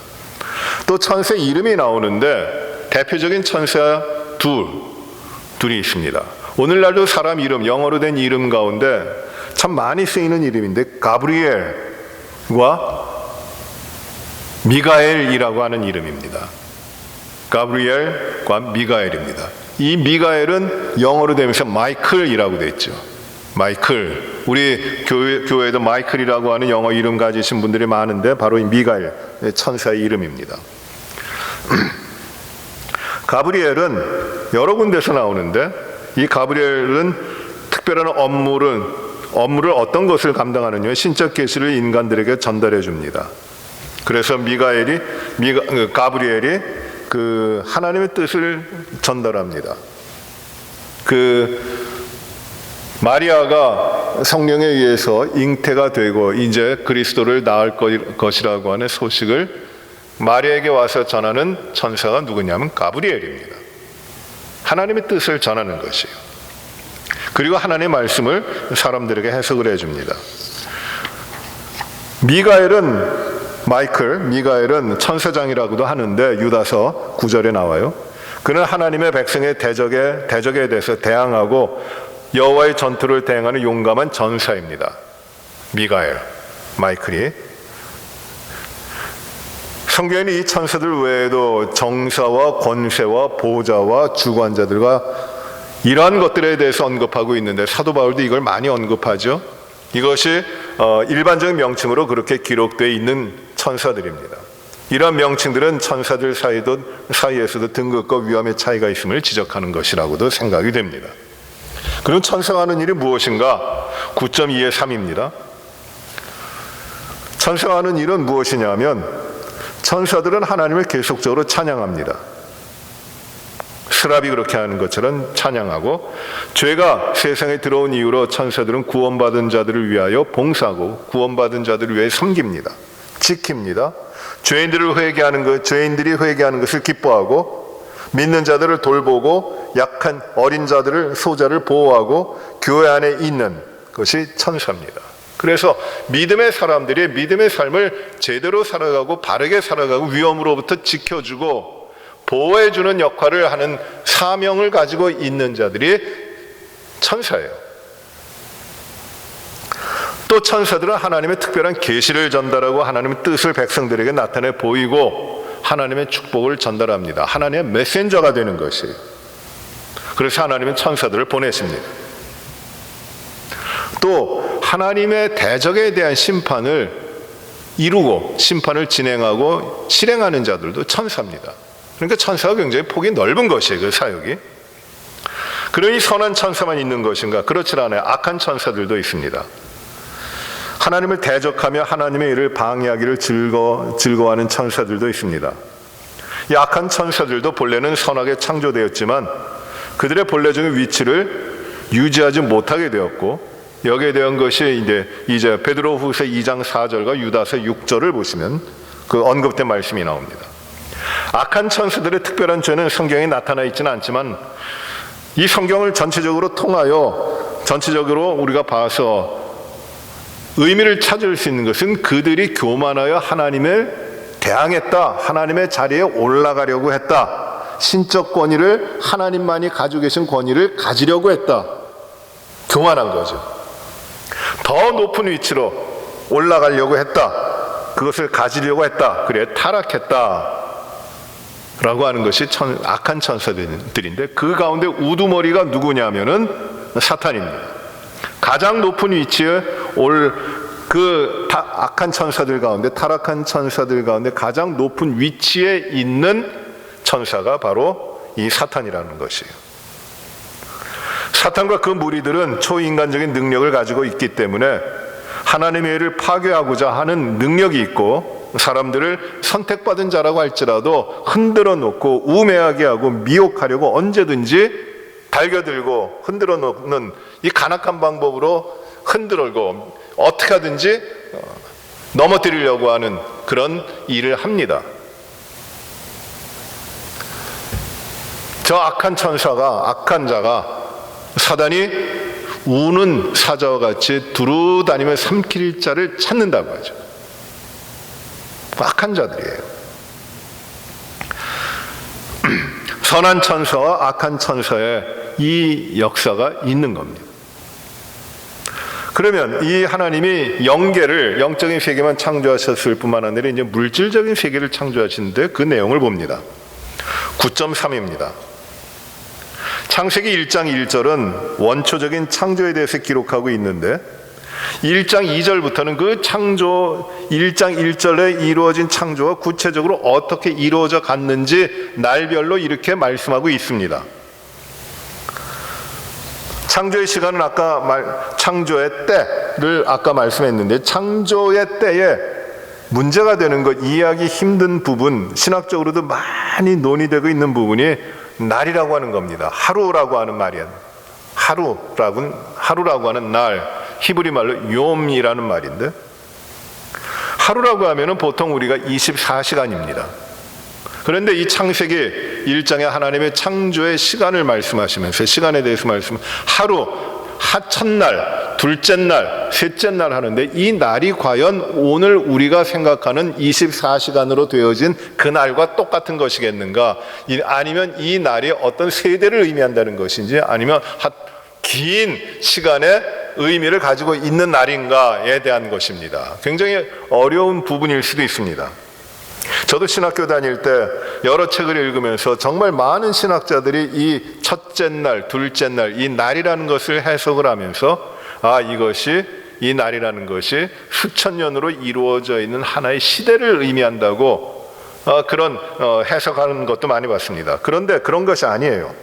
또 천사의 이름이 나오는데 대표적인 천사 둘이 있습니다. 오늘날도 사람 이름, 영어로 된 이름 가운데 참 많이 쓰이는 이름인데 가브리엘과 미가엘이라고 하는 이름입니다. 가브리엘과 미가엘입니다. 이 미가엘은 영어로 되면서 마이클이라고 되어 있죠. 마이클. 우리 교회에도 마이클이라고 하는 영어 이름 가지신 분들이 많은데 바로 이 미가엘 천사의 이름입니다. 가브리엘은 여러 군데서 나오는데 이 가브리엘은 특별한 업무를 어떤 것을 감당하느냐, 신적 계시를 인간들에게 전달해 줍니다. 그래서 가브리엘이 그 하나님의 뜻을 전달합니다. 그 마리아가 성령에 의해서 잉태가 되고 이제 그리스도를 낳을 것이라고 하는 소식을 마리아에게 와서 전하는 천사가 누구냐면 가브리엘입니다. 하나님의 뜻을 전하는 것이에요. 그리고 하나님의 말씀을 사람들에게 해석을 해줍니다. 미가엘은 천사장이라고도 하는데 유다서 9절에 나와요. 그는 하나님의 백성의 대적에 대해서 대항하고 여호와의 전투를 대행하는 용감한 전사입니다. 마이클이. 성경에는 이 천사들 외에도 정사와 권세와 보좌와 주관자들과 이러한 것들에 대해서 언급하고 있는데 사도 바울도 이걸 많이 언급하죠. 이것이 일반적인 명칭으로 그렇게 기록되어 있는 천사들입니다. 이러한 명칭들은 천사들 사이에서도 등급과 위험의 차이가 있음을 지적하는 것이라고도 생각이 됩니다. 그럼 천사가 하는 일이 무엇인가? 9.2의 3입니다. 천사가 하는 일은 무엇이냐면 천사들은 하나님을 계속적으로 찬양합니다. 스랍이 그렇게 하는 것처럼 찬양하고, 죄가 세상에 들어온 이후로 천사들은 구원받은 자들을 위하여 봉사하고 구원받은 자들을 위해 섬깁니다. 지킵니다. 죄인들이 회개하는 것을 기뻐하고, 믿는 자들을 돌보고, 약한 어린 자들을, 소자를 보호하고, 교회 안에 있는 것이 천사입니다. 그래서 믿음의 사람들이 믿음의 삶을 제대로 살아가고 바르게 살아가고 위험으로부터 지켜주고 보호해주는 역할을 하는 사명을 가지고 있는 자들이 천사예요. 또 천사들은 하나님의 특별한 계시를 전달하고 하나님의 뜻을 백성들에게 나타내 보이고 하나님의 축복을 전달합니다. 하나님의 메신저가 되는 것이에요. 그래서 하나님은 천사들을 보내십니다. 또 하나님의 대적에 대한 심판을 이루고 심판을 진행하고 실행하는 자들도 천사입니다. 그러니까 천사가 굉장히 폭이 넓은 것이에요. 그 사역이. 그러니 선한 천사만 있는 것인가? 그렇지 않아요. 악한 천사들도 있습니다. 하나님을 대적하며 하나님의 일을 방해하기를 즐거워하는 천사들도 있습니다. 이 악한 천사들도 본래는 선하게 창조되었지만 그들의 본래적인 위치를 유지하지 못하게 되었고, 여기에 대한 것이 이제 베드로후서 2장 4절과 유다서 6절을 보시면 그 언급된 말씀이 나옵니다. 악한 천사들의 특별한 죄는 성경에 나타나 있지는 않지만 이 성경을 전체적으로 통하여 전체적으로 우리가 봐서 의미를 찾을 수 있는 것은 그들이 교만하여 하나님을 대항했다, 하나님의 자리에 올라가려고 했다, 신적 권위를 하나님만이 가지고 계신 권위를 가지려고 했다, 교만한 거죠. 더 높은 위치로 올라가려고 했다, 그것을 가지려고 했다, 그래 타락했다 라고 하는 것이 악한 천사들인데, 그 가운데 우두머리가 누구냐면은 사탄입니다. 가장 높은 위치에 악한 천사들 가운데, 타락한 천사들 가운데 가장 높은 위치에 있는 천사가 바로 이 사탄이라는 것이에요. 사탄과 그 무리들은 초인간적인 능력을 가지고 있기 때문에 하나님의 일을 파괴하고자 하는 능력이 있고, 사람들을 선택받은 자라고 할지라도 흔들어 놓고 우매하게 하고 미혹하려고 언제든지 달겨들고 흔들어 놓는 이 간악한 방법으로 흔들고 어떻게 하든지 넘어뜨리려고 하는 그런 일을 합니다. 저 악한 천사가, 악한 자가, 사단이 우는 사자와 같이 두루다니며 삼킬 자를 찾는다고 하죠. 악한 자들이에요. 선한 천사와 악한 천사의 이 역사가 있는 겁니다. 그러면 이 하나님이 영적인 세계만 창조하셨을 뿐만 아니라 이제 물질적인 세계를 창조하시는데 그 내용을 봅니다. 9.3입니다. 창세기 1장 1절은 원초적인 창조에 대해서 기록하고 있는데 1장 2절부터는 그 창조 1장 1절에 이루어진 창조가 구체적으로 어떻게 이루어져 갔는지 날별로 이렇게 말씀하고 있습니다. 창조의 시간은 창조의 때를 아까 말씀했는데, 창조의 때에 문제가 되는 것, 이해하기 힘든 부분, 신학적으로도 많이 논의되고 있는 부분이 날이라고 하는 겁니다. 하루라고 하는 말이에요. 하루라고 하는 날, 히브리 말로 요음이라는 말인데, 하루라고 하면은 보통 우리가 24시간입니다. 그런데 이 창세기 1장에 하나님의 창조의 시간을 말씀하시면서 시간에 대해서 하루, 첫날, 둘째 날, 셋째 날 하는데, 이 날이 과연 오늘 우리가 생각하는 24시간으로 되어진 그 날과 똑같은 것이겠는가? 아니면 이 날이 어떤 세대를 의미한다는 것인지, 아니면 긴 시간의 의미를 가지고 있는 날인가에 대한 것입니다. 굉장히 어려운 부분일 수도 있습니다. 저도 신학교 다닐 때 여러 책을 읽으면서 정말 많은 신학자들이 이 첫째 날, 둘째 날, 이 날이라는 것을 해석을 하면서 이 날이라는 것이 수천 년으로 이루어져 있는 하나의 시대를 의미한다고 그런 해석하는 것도 많이 봤습니다. 그런데 그런 것이 아니에요.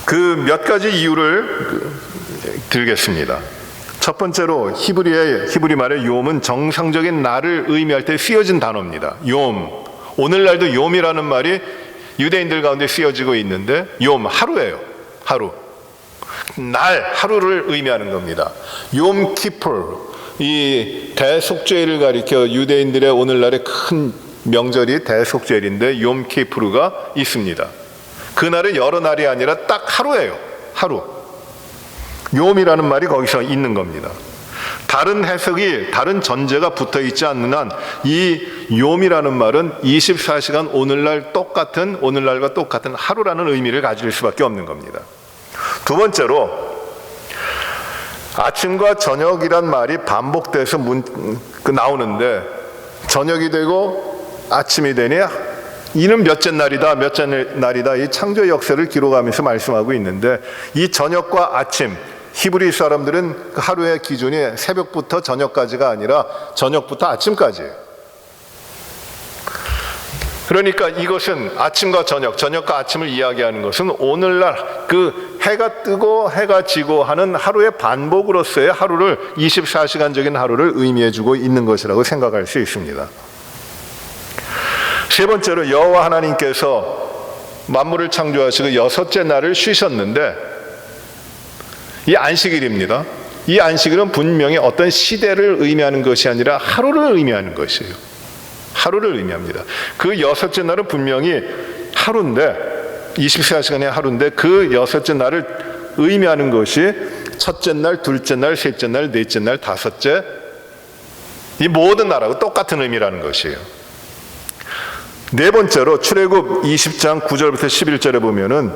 그 몇 가지 이유를 들겠습니다. 첫 번째로 히브리 말의 욤은 정상적인 날을 의미할 때 쓰여진 단어입니다. 욤. 오늘날도 욤이라는 말이 유대인들 가운데 쓰여지고 있는데 욤, 하루예요. 하루. 날, 하루를 의미하는 겁니다. 욤 키풀. 이 대속죄를 가리켜 유대인들의 오늘날의 큰 명절이 대속죄일인데 욤 키푸르가 있습니다. 그날은 여러 날이 아니라 딱 하루예요. 하루. 욤이라는 말이 거기서 있는 겁니다. 다른 해석이, 다른 전제가 붙어 있지 않는 한 이 욤이라는 말은 24시간 오늘날과 똑같은 하루라는 의미를 가질 수밖에 없는 겁니다. 두 번째로 아침과 저녁이란 말이 반복돼서 나오는데 저녁이 되고 아침이 되니 이는 몇째 날이다 이 창조 역사를 기록하면서 말씀하고 있는데 이 저녁과 아침, 히브리 사람들은 그 하루의 기준이 새벽부터 저녁까지가 아니라 저녁부터 아침까지예요. 그러니까 이것은 아침과 저녁과 아침을 이야기하는 것은 오늘날 그 해가 뜨고 해가 지고 하는 하루의 반복으로서의 하루를 24시간적인 하루를 의미해주고 있는 것이라고 생각할 수 있습니다. 세 번째로 여호와 하나님께서 만물을 창조하시고 여섯째 날을 쉬셨는데 이 안식일입니다. 이 안식일은 분명히 어떤 시대를 의미하는 것이 아니라 하루를 의미하는 것이에요. 하루를 의미합니다. 그 여섯째 날은 분명히 하루인데 24시간의 하루인데 그 여섯째 날을 의미하는 것이 첫째 날, 둘째 날, 셋째 날, 넷째 날, 다섯째 이 모든 날하고 똑같은 의미라는 것이에요. 네 번째로 출애굽 20장 9절부터 11절에 보면은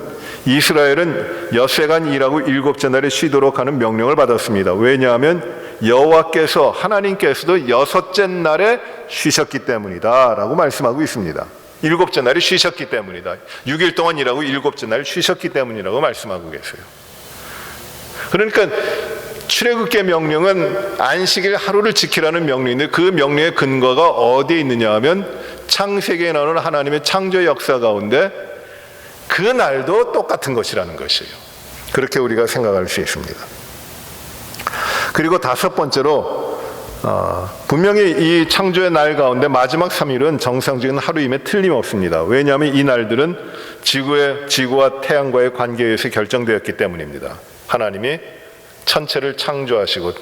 이스라엘은 엿새간 일하고 일곱째 날에 쉬도록 하는 명령을 받았습니다. 왜냐하면 여호와께서 하나님께서도 여섯째 날에 쉬셨기 때문이다 라고 말씀하고 있습니다. 일곱째 날에 쉬셨기 때문이다. 6일 동안 일하고 일곱째 날에 쉬셨기 때문이라고 말씀하고 계세요. 그러니까 출애굽계 명령은 안식일 하루를 지키라는 명령인데 그 명령의 근거가 어디에 있느냐 하면 창세기에 나오는 하나님의 창조 역사 가운데 그 날도 똑같은 것이라는 것이에요. 그렇게 우리가 생각할 수 있습니다. 그리고 다섯 번째로 분명히 이 창조의 날 가운데 마지막 3일은 정상적인 하루임에 틀림없습니다. 왜냐하면 이 날들은 지구와 태양과의 관계에 의해서 결정되었기 때문입니다. 하나님이 천체를 창조하시고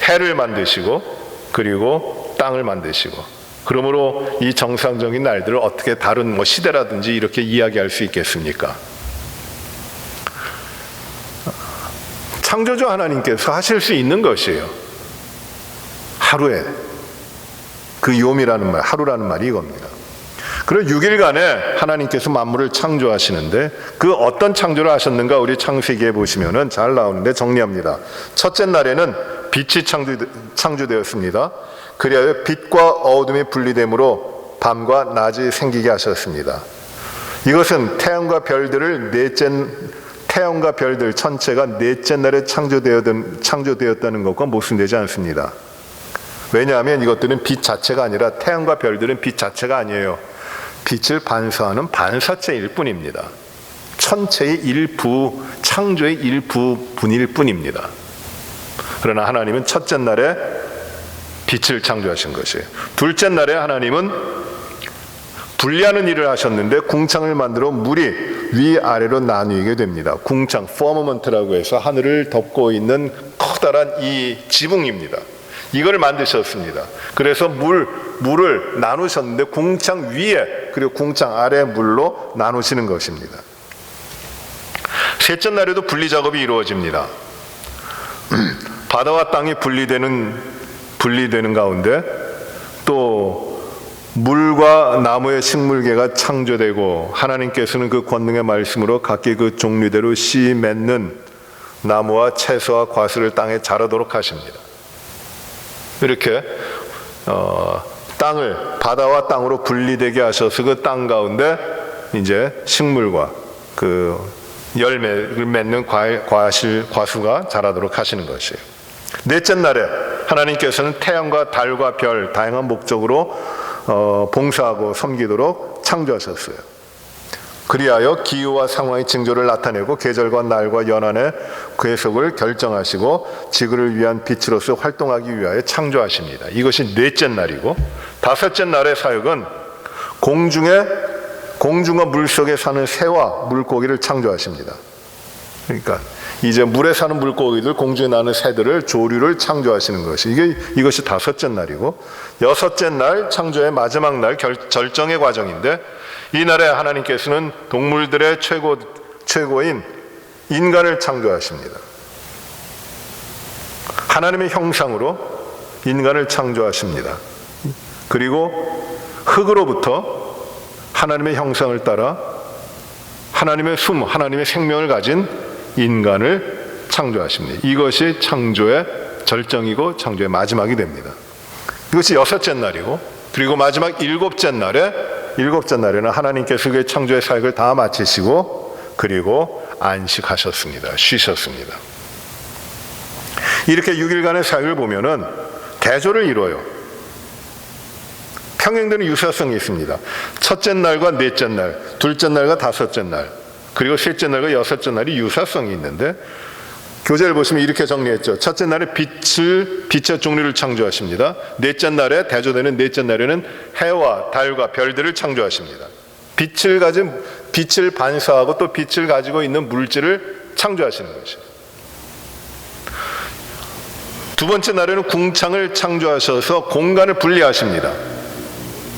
해를 만드시고 그리고 땅을 만드시고 그러므로 이 정상적인 날들을 어떻게 다른 시대라든지 이렇게 이야기할 수 있겠습니까? 창조주 하나님께서 하실 수 있는 것이에요. 하루에 그 욤이라는 말, 하루라는 말이 이겁니다. 그리고 6일간에 하나님께서 만물을 창조하시는데 그 어떤 창조를 하셨는가 우리 창세기에 보시면은 잘 나오는데 정리합니다. 첫째 날에는 빛이 창조되었습니다. 그리하여 빛과 어둠이 분리됨으로 밤과 낮이 생기게 하셨습니다. 이것은 태양과 별들 천체가 넷째 날에 창조되었다는 것과 모순되지 않습니다. 왜냐하면 이것들은 빛 자체가 아니라 태양과 별들은 빛 자체가 아니에요. 빛을 반사하는 반사체일 뿐입니다. 천체의 일부, 창조의 일부분일 뿐입니다. 그러나 하나님은 첫째 날에 빛을 창조하신 것이에요. 둘째 날에 하나님은 분리하는 일을 하셨는데 궁창을 만들어 물이 위아래로 나뉘게 됩니다. 궁창, 퍼머먼트라고 해서 하늘을 덮고 있는 커다란 이 지붕입니다. 이걸 만드셨습니다. 그래서 물을 나누셨는데 궁창 위에 그리고 궁창 아래 물로 나누시는 것입니다. 셋째 날에도 분리 작업이 이루어집니다. 바다와 땅이 분리되는 가운데 또 물과 나무의 식물계가 창조되고 하나님께서는 그 권능의 말씀으로 각기 그 종류대로 씨 맺는 나무와 채소와 과실을 땅에 자라도록 하십니다. 이렇게 바다와 땅으로 분리되게 하셔서 그 땅 가운데 이제 식물과 그 열매를 맺는 과수가 자라도록 하시는 것이에요. 넷째 날에 하나님께서는 태양과 달과 별 다양한 목적으로 봉사하고 섬기도록 창조하셨어요. 그리하여 기후와 상황의 징조를 나타내고 계절과 날과 연한의 궤속을 결정하시고 지구를 위한 빛으로서 활동하기 위하여 창조하십니다. 이것이 넷째 날이고, 다섯째 날의 사역은 공중과 물속에 사는 새와 물고기를 창조하십니다. 그러니까 이제 물에 사는 물고기들, 공중에 나는 새들을, 조류를 창조하시는 것이 이것이 다섯째 날이고, 여섯째 날 창조의 마지막 날 절정의 과정인데, 이 날에 하나님께서는 동물들의 최고인 인간을 창조하십니다. 하나님의 형상으로 인간을 창조하십니다. 그리고 흙으로부터 하나님의 형상을 따라 하나님의 하나님의 생명을 가진 인간을 창조하십니다. 이것이 창조의 절정이고 창조의 마지막이 됩니다. 이것이 여섯째 날이고, 그리고 마지막 일곱째 날에는 하나님께서 그의 창조의 사역을 다 마치시고 그리고 안식하셨습니다. 쉬셨습니다. 이렇게 6일간의 사역을 보면은 대조를 이뤄요. 평행되는 유사성이 있습니다. 첫째 날과 넷째 날, 둘째 날과 다섯째 날, 그리고 셋째 날과 여섯째 날이 유사성이 있는데, 교재를 보시면 이렇게 정리했죠. 첫째 날에 빛의 종류를 창조하십니다. 넷째 날에, 대조되는 넷째 날에는 해와 달과 별들을 창조하십니다. 빛을 반사하고 또 빛을 가지고 있는 물질을 창조하시는 것이죠. 두 번째 날에는 궁창을 창조하셔서 공간을 분리하십니다.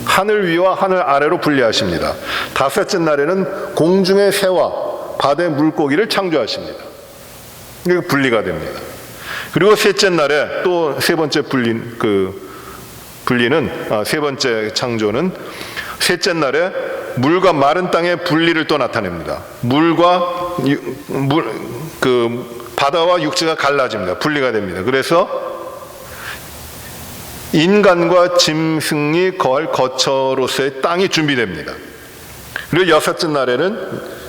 하늘 위와 하늘 아래로 분리하십니다. 다섯째 날에는 공중의 새와 바다의 물고기를 창조하십니다. 이게 분리가 됩니다. 그리고 셋째 날에 또 세 번째 세 번째 창조는 셋째 날에 물과 마른 땅의 분리를 또 나타냅니다. 바다와 육지가 갈라집니다. 분리가 됩니다. 그래서 인간과 짐승이 거할 거처로서의 땅이 준비됩니다. 그리고 여섯째 날에는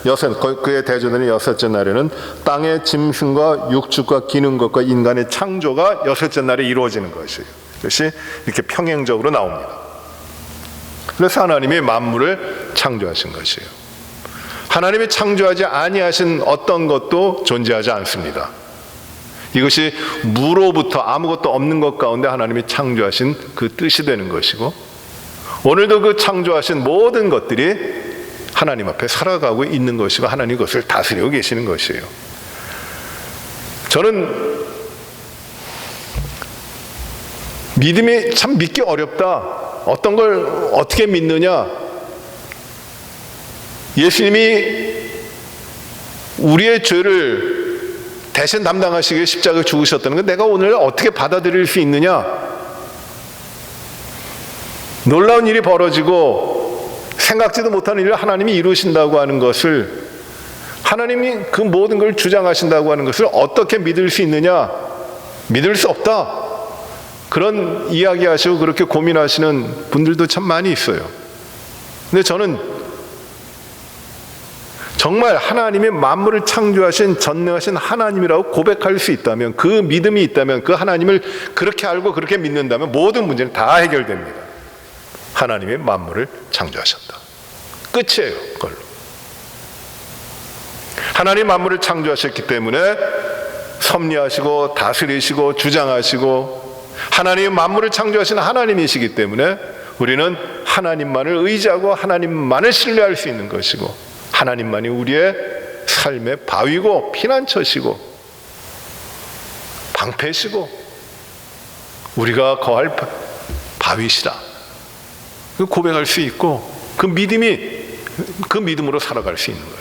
그의 대조되는 여섯째 날에는 땅의 짐승과 육축과 기는 것과 인간의 창조가 여섯째 날에 이루어지는 것이에요. 그것이 이렇게 평행적으로 나옵니다. 그래서 하나님이 만물을 창조하신 것이에요. 하나님이 창조하지 아니하신 어떤 것도 존재하지 않습니다. 이것이 무로부터 아무것도 없는 것 가운데 하나님이 창조하신 그 뜻이 되는 것이고, 오늘도 그 창조하신 모든 것들이 하나님 앞에 살아가고 있는 것이고 하나님 그것을 다스리고 계시는 것이에요. 저는 믿음이 참 믿기 어렵다. 어떤 걸 어떻게 믿느냐? 예수님이 우리의 죄를 대신 담당하시기 위해 십자가에 죽으셨다는 건 내가 오늘 어떻게 받아들일 수 있느냐? 놀라운 일이 벌어지고 생각지도 못하는 일을 하나님이 이루신다고 하는 것을, 하나님이 그 모든 걸 주장하신다고 하는 것을 어떻게 믿을 수 있느냐? 믿을 수 없다. 그런 이야기하시고 그렇게 고민하시는 분들도 참 많이 있어요. 근데 저는 정말 하나님이 만물을 창조하신 전능하신 하나님이라고 고백할 수 있다면, 그 믿음이 있다면, 그 하나님을 그렇게 알고 그렇게 믿는다면 모든 문제는 다 해결됩니다. 하나님이 만물을 창조하셨다. 끝이에요. 그걸로. 하나님 만물을 창조하셨기 때문에 섭리하시고 다스리시고 주장하시고, 하나님이 만물을 창조하신 하나님이시기 때문에 우리는 하나님만을 의지하고 하나님만을 신뢰할 수 있는 것이고, 하나님만이 우리의 삶의 바위고 피난처시고 방패시고 우리가 거할 바위시다. 고백할 수 있고 그 믿음으로 살아갈 수 있는 거죠.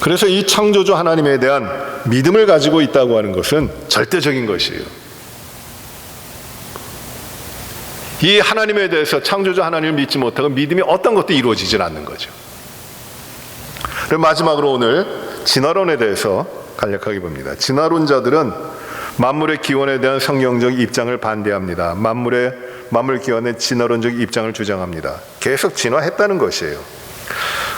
그래서 이 창조주 하나님에 대한 믿음을 가지고 있다고 하는 것은 절대적인 것이에요. 이 하나님에 대해서, 창조주 하나님을 믿지 못하고 믿음이 어떤 것도 이루어지질 않는 거죠. 그리고 마지막으로 오늘 진화론에 대해서 간략하게 봅니다. 진화론자들은 만물의 기원에 대한 성경적 입장을 반대합니다. 만물 기원의 진화론적 입장을 주장합니다. 계속 진화했다는 것이에요.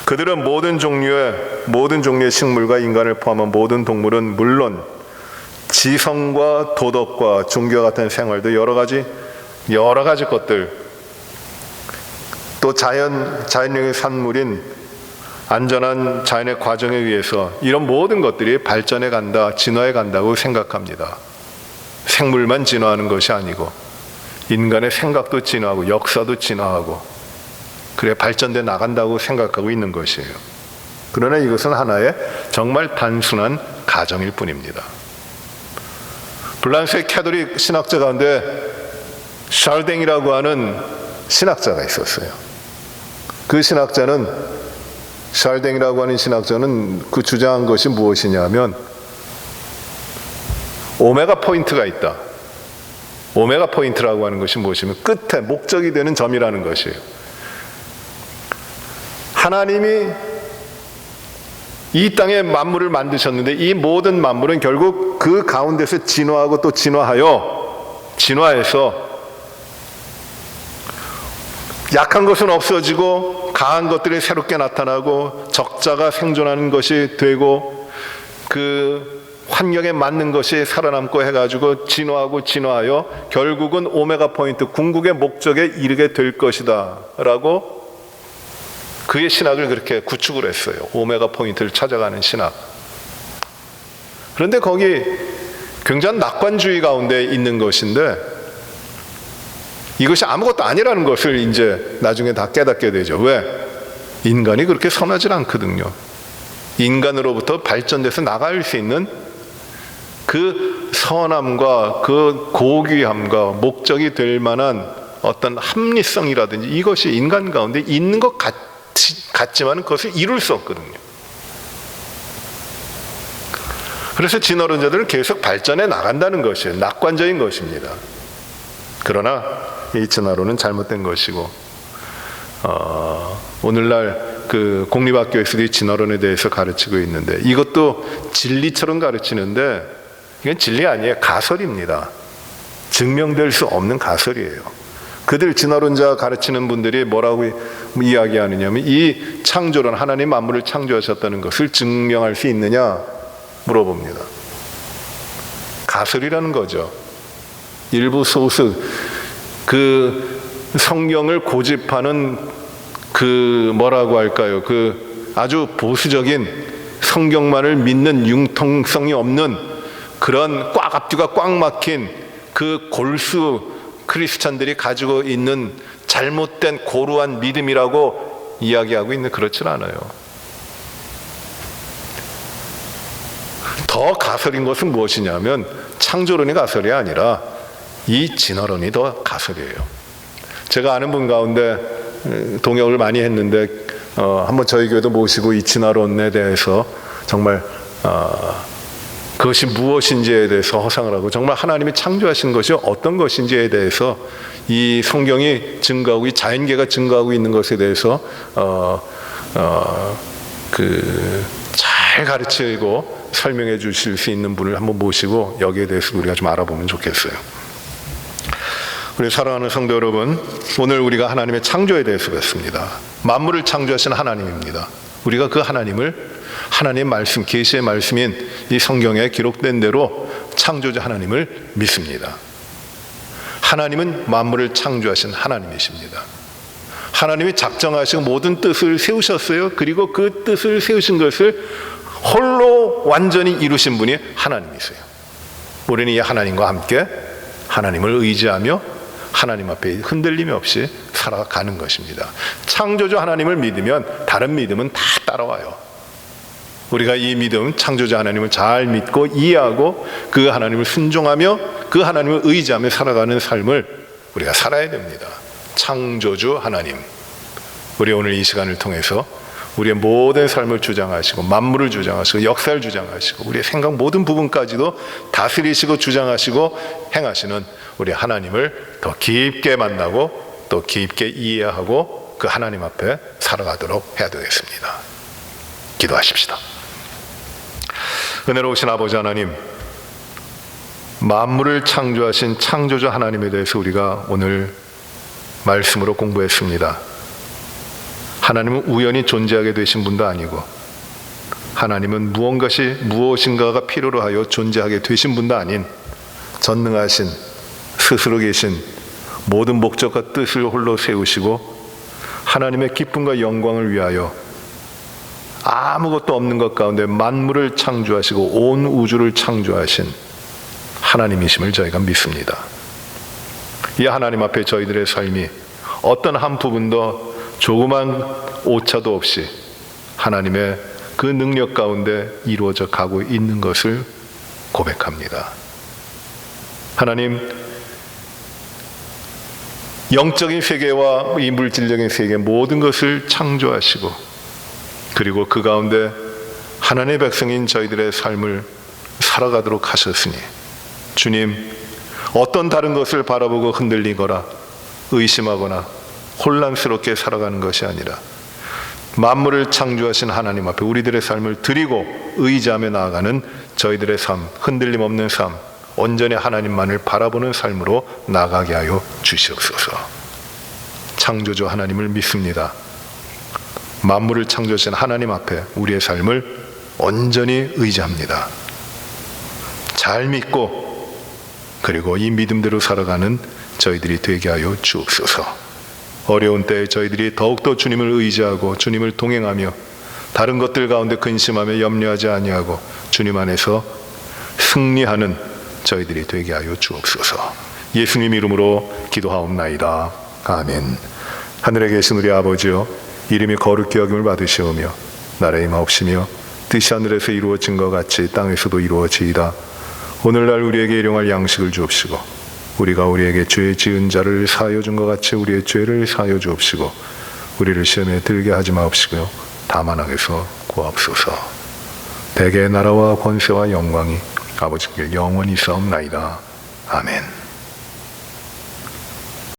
그들은 모든 종류의 식물과 인간을 포함한 모든 동물은 물론 지성과 도덕과 종교 같은 생활도 여러 가지 것들, 또 자연력의 산물인 안전한 자연의 과정에 의해서 이런 모든 것들이 발전해 간다, 진화해 간다고 생각합니다. 생물만 진화하는 것이 아니고 인간의 생각도 진화하고 역사도 진화하고 그래 발전돼 나간다고 생각하고 있는 것이에요. 그러나 이것은 하나의 정말 단순한 가정일 뿐입니다. 프랑스의 캐톨릭 신학자 가운데 샬댕이라고 하는 신학자가 있었어요. 그 샬댕이라고 하는 신학자는 그 주장한 것이 무엇이냐면 오메가 포인트가 있다. 오메가 포인트라고 하는 것이 무엇이냐면 끝에 목적이 되는 점이라는 것이에요. 하나님이 이 땅에 만물을 만드셨는데 이 모든 만물은 결국 그 가운데서 진화하고 또 진화해서 약한 것은 없어지고 강한 것들이 새롭게 나타나고 적자가 생존하는 것이 되고 그 환경에 맞는 것이 살아남고 해가지고 진화하여 결국은 오메가 포인트 궁극의 목적에 이르게 될 것이다 라고 그의 신학을 그렇게 구축을 했어요. 오메가 포인트를 찾아가는 신학. 그런데 거기 굉장한 낙관주의 가운데 있는 것인데 이것이 아무것도 아니라는 것을 이제 나중에 다 깨닫게 되죠. 왜? 인간이 그렇게 선하지 않거든요. 인간으로부터 발전돼서 나갈 수 있는 그 선함과 그 고귀함과 목적이 될 만한 어떤 합리성이라든지 이것이 인간 가운데 있는 것 같지만 그것을 이룰 수 없거든요. 그래서 진화론자들은 계속 발전해 나간다는 것이에요. 낙관적인 것입니다. 그러나 이 진화론은 잘못된 것이고 오늘날 그 공립학교에서도 이 진화론에 대해서 가르치고 있는데 이것도 진리처럼 가르치는데 이건 진리 아니에요. 가설입니다. 증명될 수 없는 가설이에요. 그들 진화론자 가르치는 분들이 뭐라고 이야기하느냐면 이 창조론, 하나님 만물을 창조하셨다는 것을 증명할 수 있느냐 물어봅니다. 가설이라는 거죠. 일부 소수 그 성경을 고집하는 그 뭐라고 할까요? 그 아주 보수적인 성경만을 믿는 융통성이 없는 그런 앞뒤가 꽉 막힌 그 골수 크리스찬들이 가지고 있는 잘못된 고루한 믿음이라고 이야기하고 있는 그렇진 않아요. 더 가설인 것은 무엇이냐면 창조론이 가설이 아니라 이 진화론이 더 가설이에요. 제가 아는 분 가운데 동역을 많이 했는데 한번 저희 교회도 모시고 이 진화론에 대해서 정말 그것이 무엇인지에 대해서 허상을 하고 정말 하나님이 창조하신 것이 어떤 것인지에 대해서 이 성경이 증거하고 이 자연계가 증거하고 있는 것에 대해서 잘 가르치고 설명해 주실 수 있는 분을 한번 모시고 여기에 대해서 우리가 좀 알아보면 좋겠어요. 우리 사랑하는 성도 여러분, 오늘 우리가 하나님의 창조에 대해서 뵙습니다. 만물을 창조하신 하나님입니다. 우리가 그 하나님을 하나님의 말씀, 계시의 말씀인 이 성경에 기록된 대로 창조자 하나님을 믿습니다. 하나님은 만물을 창조하신 하나님이십니다. 하나님이 작정하시고 모든 뜻을 세우셨어요. 그리고 그 뜻을 세우신 것을 홀로 완전히 이루신 분이 하나님이세요. 우리는 이 하나님과 함께 하나님을 의지하며 하나님 앞에 흔들림이 없이 살아가는 것입니다. 창조주 하나님을 믿으면 다른 믿음은 다 따라와요. 우리가 이 믿음, 창조자 하나님을 잘 믿고 이해하고 그 하나님을 순종하며 그 하나님을 의지하며 살아가는 삶을 우리가 살아야 됩니다. 창조주 하나님, 우리 오늘 이 시간을 통해서 우리의 모든 삶을 주장하시고 만물을 주장하시고 역사를 주장하시고 우리의 생각 모든 부분까지도 다스리시고 주장하시고 행하시는 우리 하나님을 더 깊게 만나고 또 깊게 이해하고 그 하나님 앞에 살아가도록 해야 되겠습니다. 기도하십시다. 은혜로우신 아버지 하나님, 만물을 창조하신 창조주 하나님에 대해서 우리가 오늘 말씀으로 공부했습니다. 하나님은 우연히 존재하게 되신 분도 아니고 하나님은 무엇인가가 필요로 하여 존재하게 되신 분도 아닌 전능하신 스스로 계신 모든 목적과 뜻을 홀로 세우시고 하나님의 기쁨과 영광을 위하여 아무것도 없는 것 가운데 만물을 창조하시고 온 우주를 창조하신 하나님이심을 저희가 믿습니다. 이 하나님 앞에 저희들의 삶이 어떤 한 부분도 조그만 오차도 없이 하나님의 그 능력 가운데 이루어져 가고 있는 것을 고백합니다. 하나님, 영적인 세계와 이 물질적인 세계 모든 것을 창조하시고 그리고 그 가운데 하나님의 백성인 저희들의 삶을 살아가도록 하셨으니 주님, 어떤 다른 것을 바라보고 흔들리거나 의심하거나 혼란스럽게 살아가는 것이 아니라 만물을 창조하신 하나님 앞에 우리들의 삶을 드리고 의지하며 나아가는 저희들의 삶, 흔들림 없는 삶, 온전히 하나님만을 바라보는 삶으로 나아가게 하여 주시옵소서. 창조주 하나님을 믿습니다. 만물을 창조하신 하나님 앞에 우리의 삶을 온전히 의지합니다. 잘 믿고 그리고 이 믿음대로 살아가는 저희들이 되게 하여 주옵소서. 어려운 때에 저희들이 더욱더 주님을 의지하고 주님을 동행하며 다른 것들 가운데 근심하며 염려하지 아니하고 주님 안에서 승리하는 저희들이 되게 하여 주옵소서. 예수님 이름으로 기도하옵나이다. 아멘. 하늘에 계신 우리 아버지여, 이름이 거룩히 여김을 받으시오며 나라의 임하옵시며 뜻이 하늘에서 이루어진 것 같이 땅에서도 이루어지이다. 오늘날 우리에게 일용할 양식을 주옵시고 우리가 우리에게 죄 지은 자를 사하여 준 것 같이 우리의 죄를 사하여 주옵시고 우리를 시험에 들게 하지 마옵시고요 다만 악에서 구하옵소서. 대개의 나라와 권세와 영광이 아버지께 영원히 있사옵나이다. 아멘.